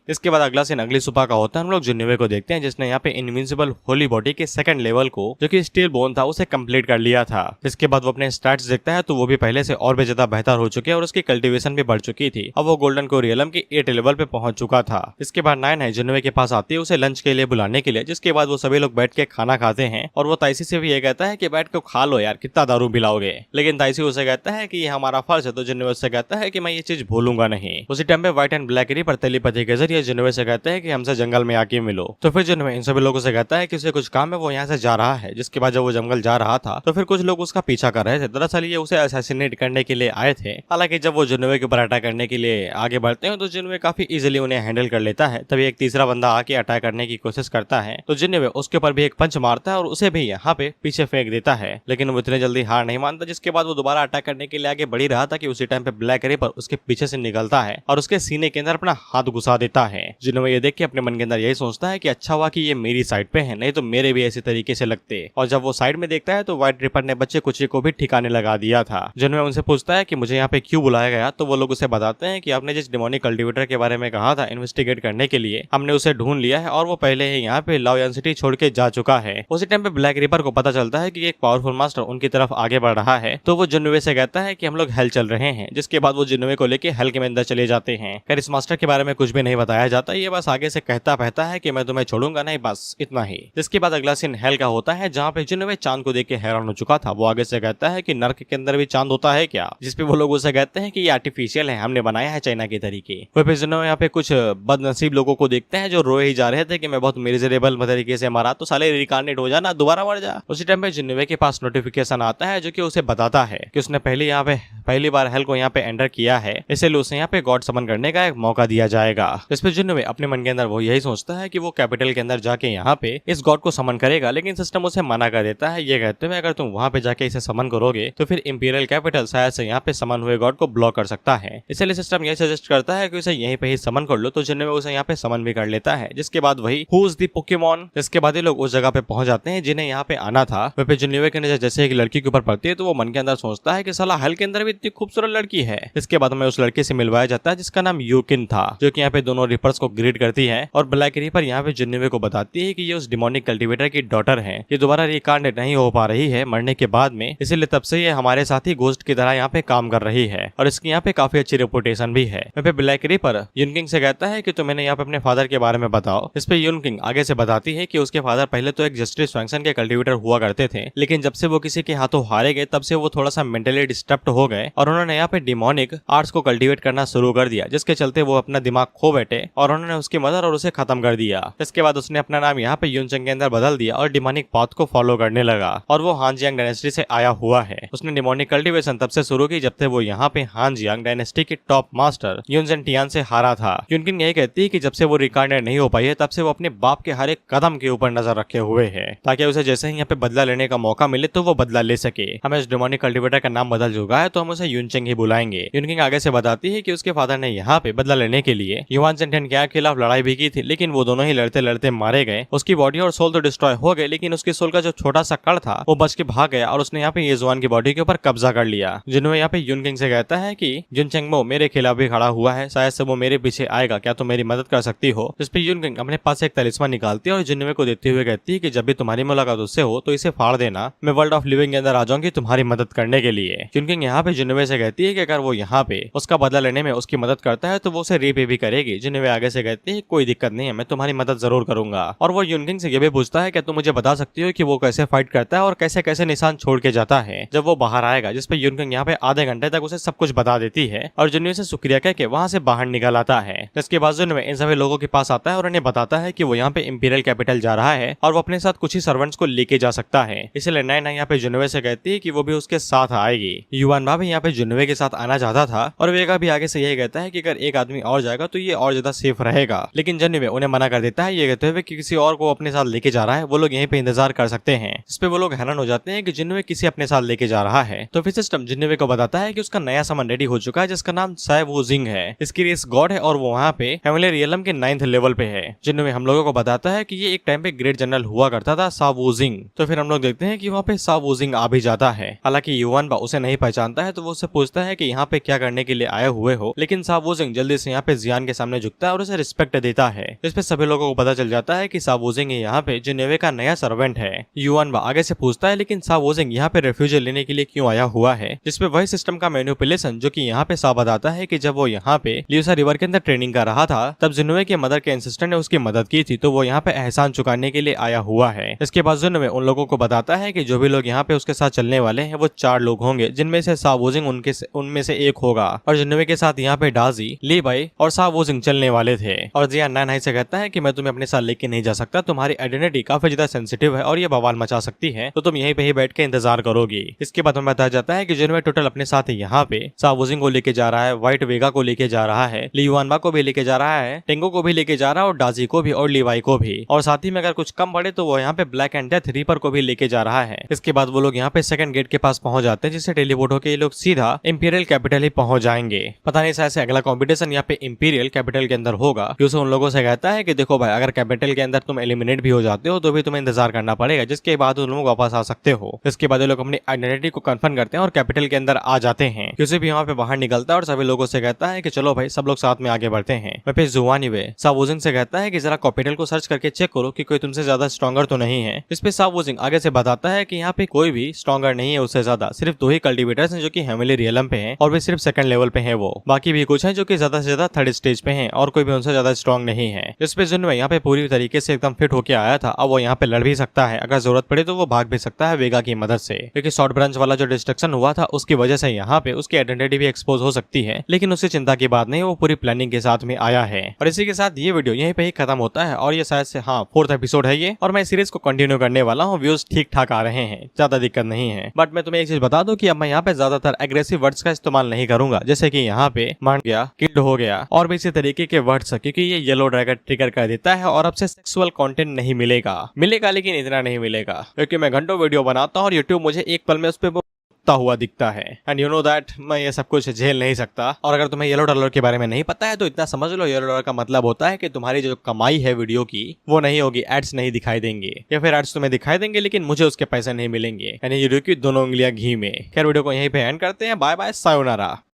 इसके बाद अगला सीन अगली सुबह का होता है। हम लोग जिन्नोवे को देखते हैं जिसने यहाँ पे इनविंसिबल होली बॉडी के सेकंड लेवल को जो कि स्टील बोन था उसे कंप्लीट कर लिया था। इसके बाद वो अपने स्टैट्स देखता है तो वो भी पहले से और भी ज्यादा बेहतर हो चुके हैं और उसकी कल्टीवेशन भी बढ़ चुकी थी। अब वो गोल्डन कोरियलम की 8 लेवल पे पहुंच चुका था। इसके बाद 9 है जिन्नोवे के पास आती है उसे लंच के लिए बुलाने के लिए, जिसके बाद वो सभी लोग बैठ के खाना खाते हैं और वो ताइसी से भी ये कहता है कि बैठ के खा लो यार, कितना दारू पिलाओगे। लेकिन ताइसी उसे कहता है कि ये हमारा फर्ज है, तो जिन्नोवे उससे कहता है कि मैं ये चीज भूलूंगा नहीं। उसी टाइम पे white and black ripper telepathy के जरिए जिन्नोवे से कहते हैं कि हमसे जंगल में आके मिलो। तो फिर जिन्नोवे इन सभी लोगों से कहता है कि उसे कुछ काम है, वो यहाँ से जा रहा है। जिसके बाद जब वो जंगल जा रहा था तो फिर कुछ लोग उसका पीछा कर रहे थे। दरअसल ये उसे असैसिनेट करने के लिए आए थे। हालांकि जब वो जिन्नोवे के ऊपर अटैक करने के लिए आगे बढ़ते हैं तो जिन्नोवे काफी इजीली उन्हें हैंडल कर लेता है। तभी एक तीसरा बंदा आके अटैक करने की कोशिश करता है तो जिन्नोवे उसके ऊपर भी एक पंच मारता है और उसे भी यहाँ पे पीछे फेंक देता है, लेकिन वो इतने जल्दी हार नहीं मानता। जिसके बाद वो दोबारा अटैक करने के लिए आगे बढ़ ही रहा था कि उसी टाइम पे ब्लैक रिपर उसके पीछे से निकलता है और उसके सीने के अंदर अपना हाथ घुसा देता है। जिन्नोवे ये देख के अपने मन के अंदर यही सोचता है कि अच्छा हुआ कि ये मेरी साइड पे है, नहीं तो मेरे भी ऐसे तरीके से लगते। और जब वो साइड में देखता है तो व्हाइट रिपर ने बच्चे कुछ को भी ठिकाने लगा दिया था। जिन्नोवे उनसे पूछता है कि मुझे यहाँ पे क्यों बुलाया गया, तो वो लोग उसे बताते हैं कि आपने जिस डिमोनिक कल्टीवेटर के बारे में कहा था इन्वेस्टिगेट करने के लिए, हमने उसे ढूंढ लिया है और वो पहले ही यहाँ पे लाओयान सिटी छोड़ के जा चुका है। उसी टाइम पे ब्लैक रिपर को पता चलता है कि एक पावरफुल मास्टर उनकी तरफ आगे बढ़ रहा है, तो वो जिन्नोवे से कहता है कि हम लोग हेल चल रहे हैं। जिसके बाद वो जिन्नोवे को लेके हेल के अंदर चले जाते हैं। खैर इस मास्टर के बारे में कुछ भी नहीं बताया जाता, ये बस आगे से कहता है कि मैं तुम्हें छोड़ूंगा नहीं, बस इतना ही। जिसके बाद अगला सीन हेल का होता है जहाँ पे जिन्नोवे चांद को देख के हैरान हो चुका था। वो आगे से कहता है कि नर्क के अंदर भी चांद होता है क्या, जिसपे वो लोग उसे कहते हैं कि ये आर्टिफिशियल है, हमने बनाया है चाइना के तरीके। वो फिर जिन्नोवे यहाँ पे कुछ बदनसीब लोगों को देखते हैं जो रोए ही जा रहे थे कि मैं बहुत मिजरेबल तरीके से मारा, तो साले रिकार्नेट हो जाना, दोबारा मर जा। उसी टाइम पे जिन्नोवे के पास नोटिफिकेशन आता है जो कि उसे बताता है कि उसने पहली बार हेल को यहाँ पे एंटर किया है, इसलिए उसे यहाँ पे गॉड समन करने का एक मौका दिया जाएगा। इस पे जिन्नोवे अपने मन के अंदर वो यही सोचता है कि वो कैपिटल के अंदर जाके यहाँ पे इस गॉड को समन करेगा, लेकिन सिस्टम उसे मना कर देता है। ये कहते हुए अगर तुम वहाँ पे जाके इसे समन करोगे तो फिर इंपीरियल कैपिटल शायद से यहाँ पे समन हुए गॉड को ब्लॉक कर सकता है, इसलिए सिस्टम यही सजेस्ट करता है कि उसे यहीं पे ही समन कर लो। तो जिन्नोवे उसे यहाँ पे समन भी कर लेता है। जिसके बाद वही हु इज द पोकेमॉन, इसके बाद ये लोग उस जगह पे पहुंच जाते हैं जिन्हें यहाँ पे आना था। वह पे जिन्नोवे की नजर जैसे एक लड़की के ऊपर पड़ती है तो वो मन के अंदर सोचता है कि साला हेल के अंदर भी इतनी खूबसूरत लड़की है। इसके बाद हमें उस लड़के से मिलवाया जाता है जिसका नाम यूकिन था, जो कि यहाँ पे दोनों रिपर्स को ग्रीट करती है और ब्लैक रिपर यहाँ पे जिन्नोवे को बताती है कि ये उस डिमोनिक कल्टीवेटर की डॉटर है। ये दोबारा रिकार्नेट नहीं हो पा रही है मरने के बाद में, इसलिए तब से ये हमारे साथ ही घोस्ट की तरह यहाँ पे काम कर रही है और इसकी यहाँ पे काफी अच्छी रेपुटेशन भी है। वह पे ब्लैक रिपर यूनकिंग से कहता है कि तुम मैंने यहाँ पे अपने फादर के बारे में बताओ। इस पे यूनकिंग आगे से बताती है कि उसके फादर पहले तो एक जस्टिस फंक्शन के कल्टीवेटर हुआ करते थे, लेकिन जब से वो किसी के हाथों हारे गए तब से वो थोड़ा सा मेंटली डिस्टर्ब हो गए और उन्होंने यहाँ पे डिमोनिक आर्ट्स को कल्टीवेट करना शुरू कर दिया, जिसके चलते वो अपना दिमाग खो बैठे और उन्होंने उसकी मदर और उसे खत्म कर दिया। इसके बाद उसने अपना नाम यहाँ पे यूनचंग के अंदर बदल दिया और डिमोनिक पाथ को फॉलो करने लगा और वो हानजियांग डायनेस्टी से आया हुआ है। उसने डिमोनिक कल्टीवेशन तब से शुरू की जब से वो यहाँ पे हानजियांग डायनेस्टी के टॉप मास्टर यूनजेन टियान से हारा था। यूनकिंग यही कहती है कि जब से वो रिकार्नेट नहीं हो पाई है तब से वो अपने बाप के हर एक कदम के ऊपर नजर रखे हुए है, ताकि उसे जैसे ही यहाँ पे बदला लेने का मौका मिले तो वो बदला ले सके। हमें इस डिमोनिक कल्टीवेटर का नाम बदल चुका है तो हम उसे यूनचेंग ही बुलाएंगे। यूनकिंग आगे से बताती है कि उसके फादर ने यहाँ पे बदला लेने के लिए युआन जेनटेन के खिलाफ लड़ाई भी की थी, लेकिन वो दोनों ही लड़ते लड़ते मारे गए। उसकी बॉडी और सोल तो डिस्ट्रॉय हो गए, लेकिन उसके सोल का जो छोटा सा कण था वो बच के भाग गया और उसने यहाँ पे येजुआन की बॉडी के ऊपर कब्जा कर लिया। जिन्होंने यहाँ पे यूनकिंग से कहता है कि जुनचेंगमो मेरे मेरे खिलाफ भी खड़ा हुआ है, शायद से वो मेरे पीछे आएगा, क्या तुम मेरी मदद कर सकती हो? जिस पे यूनकिंग अपने पास एक तलिस्मान निकालती है और जिन्नवे को देते हुए कहती है कि जब भी तुम्हारी मुलाकात उससे हो तो इसे फाड़ देना, मैं वर्ल्ड ऑफ लिविंग के अंदर आ जाऊंगी तुम्हारी मदद करने के लिए। यूनकिंग यहाँ पे जिन्नवे से कहती है कि अगर वो यहाँ पे उसका बदला लेने में उसकी मदद करता है तो वो उसे रेप भी करेगी। जिन्नवे आगे से कहती है कोई दिक्कत नहीं है, मैं तुम्हारी मदद जरूर करूंगा। और वो यूनकिंग से ये भी पूछता है कि तुम मुझे बता सकती हो कि वो कैसे फाइट करता है और कैसे कैसे निशान छोड़ के जाता है जब वो बाहर आएगा। जिस पे यूनकिंग यहाँ पे आधे घंटे तक उसे सब कुछ बता देती है और जिन्नवे से शुक्रिया कह के वहाँ से बाहर निकल आता है। इसके बाद जिन्नवे इन सभी लोगों के पास आता है और उन्हें बताता है कि वो यहाँ पे इंपीरियल कैपिटल जा रहा है और वो अपने साथ कुछ ही सर्वेंट्स को लेके जा सकता है। इसलिए नैना यहाँ पे जिन्नवे से कहती है कि वो भी उसके साथ आएगी। युवान भी यहाँ पे जिन्नवे के साथ आना चाहता था और वेगा भी आगे से यही कहता है कि अगर एक आदमी और जाएगा तो ये और ज्यादा सेफ रहेगा, लेकिन जिन्नवे उन्हें मना कर देता है ये कहते हुए कि किसी और को अपने साथ लेके जा रहा है, वो लोग यहीं पे इंतजार कर सकते हैं। इस पे वो लोग हैरान हो जाते हैं कि जिन्नवे किसी अपने साथ लेके जा रहा है। तो फिर सिस्टम जिन्नवे को बताता है कि उसका नया सामान रेडी हो चुका है जिसका नाम साय वू जिंग है। इसकी रेस गॉड है और वो वहाँ पे हेवनली रियलम के 9th लेवल पे है। जिन्नवे हम लोगों को बताता है कि ये एक टाइम पे ग्रेट जनरल हुआ करता था सा वू जिंग। तो फिर हम लोग देखते हैं कि वहाँ पे सा वू जिंग आ भी जाता है। हालांकि युवान उसे नहीं पहचानता है तो वो उससे पूछता है कि यहाँ पे क्या करने के लिए आए हुए हो, लेकिन सा वू जिंग जल्दी से यहाँ पे जियान के सामने झुकता है और उसे रिस्पेक्ट देता है। इस पे सभी लोगों को पता चल जाता है कि सा वू जिंग यहाँ पे जिन्नवे का नया सर्वेंट है। युवान आगे से पूछता है लेकिन सा वू जिंग यहाँ पे रेफ्यूजी लेने के लिए क्यों आया हुआ है, जिसपे वही सिस्टम का मैनिपुलेशन जो कि यहाँ पे सा बताता है कि जब वो यहाँ पे ल्यूसा रिवर के अंदर ट्रेनिंग कर रहा था तब जिन्नवे के मदर के एंसेस्टर ने उसकी मदद की थी, तो वो यहाँ पे एहसान चुकाने के लिए आया हुआ है। इसके बाद जिन्नवे उन लोगों को बताता है कि जो भी लोग यहाँ पे उसके साथ चलने वाले हैं वो 4 लोग होंगे, जिनमें से सा वू जिंग उनमें से एक होगा। और जिन्नवे के साथ यहाँ पे डाजी, ली बाई और सा वू जिंग चलने वाले थे। और जियान नाइन से कहता है कि मैं तुम्हें अपने साथ लेके नहीं जा सकता, तुम्हारी आइडेंटिटी काफी ज्यादा सेंसिटिव है और ये बवाल मचा सकती है, तो तुम यहीं पे ही बैठ के इंतजार करोगी। इसके बाद हमें बताया जाता है कि जिन्नवे टोटल अपने साथ यहाँ पे सा वू जिंग को लेके जा रहा है, व्हाइट वेगा को लेके जा रहा है, ली युआनबा को भी लेके जा रहा है, टेंगो को भी लेके जा रहा है और डाजी को भी और लीवाई को भी। और साथ ही में अगर कुछ कम पड़े तो वो यहाँ पे ब्लैक एंड डेथ रीपर को भी लेके जा रहा है। इसके बाद वो लोग यहाँ पे सेकंड गेट के पास पहुंच जाते हैं, जिससे टेलीपोर्ट होकर ये लोग सीधा इंपीरियल कैपिटल ही पहुंच जाएंगे। पता नहीं शायद से अगला कंपटीशन यहाँ पे इंपीरियल कैपिटल के अंदर होगा। यूसुफ उन लोगों से कहता है कि देखो भाई, अगर कैपिटल के अंदर तुम एलिमिनेट भी हो जाते हो तो भी तुम्हें इंतजार करना पड़ेगा, जिसके बाद तुम लोग वापस आ सकते हो। इसके बाद ये लोग अपनी आइडेंटिटी को कंफर्म करते हैं और कैपिटल के अंदर आ जाते हैं। यूसुफ भी यहाँ पे बाहर निकलता है और सभी लोगों से कहता है कि चलो भाई सब लोग साथ में आगे बढ़ते हैं। मैं फिर जुआनी वे सा वू जिंग से कहता है कि जरा कैपिटल को सर्च करके चेक करो कि कोई तुमसे ज्यादा स्ट्रॉन्गर तो नहीं है। इस पे सा वू जिंग आगे से बताता है कि यहाँ पे कोई भी स्ट्रॉन्गर नहीं है उससे ज्यादा, सिर्फ 2 ही कल्टीवेटर्स हैं जो कि हेवनली रियलम पे हैं और वे सिर्फ सेकंड लेवल पे हैं। वो बाकी भी कुछ हैं जो कि ज्यादा से ज्यादा 3rd स्टेज पे हैं और कोई भी उनसे ज्यादा स्ट्रॉन्ग नहीं है। इस पे जिन्नवे यहाँ पे पूरी तरीके से एकदम फिट होके आया था। अब वो यहाँ पे लड़ भी सकता है, अगर जरूरत पड़े तो वो भाग भी सकता है वेगा की मदद से, क्योंकि शॉर्ट ब्रांच वाला जो डिस्ट्रक्शन हुआ था उसकी वजह से यहाँ पे उसकी आइडेंटिटी भी एक्सपोज हो सकती है, लेकिन उससे चिंता की बात नहीं, वो पूरी प्लानिंग के साथ में आया है। और इसी के साथ ये वीडियो यहीं पे ही खत्म होता है और ये शायद से 4th एपिसोड है ये, और मैं सीरीज को कंटिन्यू करने वाला हूँ। व्यूज ठीक ठाक आ रहे हैं, ज्यादा दिक्कत नहीं है। बट मैं तुम्हें एक चीज बता दूं कि अब मैं यहाँ पे ज्यादातर एग्रेसिव वर्ड्स का इस्तेमाल नहीं करूंगा, जैसे कि यहाँ पे मार गया, किल्ड हो गया और भी इसी तरीके के वर्ड्स, क्योंकि ये येलो ड्रैगन ट्रिगर कर देता है और अब से सेक्सुअल कंटेंट नहीं मिलेगा लेकिन इतना नहीं मिलेगा, क्योंकि मैं घंटों वीडियो बनाता हूँ और यूट्यूब मुझे एक पल में उस पर हुआ दिखता है। एंड यू नो दैट मैं ये सब कुछ झेल नहीं सकता। और अगर तुम्हें येलो डॉलर के बारे में नहीं पता है तो इतना समझ लो, येलो डॉलर का मतलब होता है कि तुम्हारी जो कमाई है वीडियो की वो नहीं होगी, एड्स नहीं दिखाई देंगे, या फिर एड्स तुम्हें दिखाई देंगे लेकिन मुझे उसके पैसे नहीं मिलेंगे, यानी वीडियो की दोनों उंगलियां घी में। खैर वीडियो को यहीं पे एंड करते हैं। Bye bye, sayonara.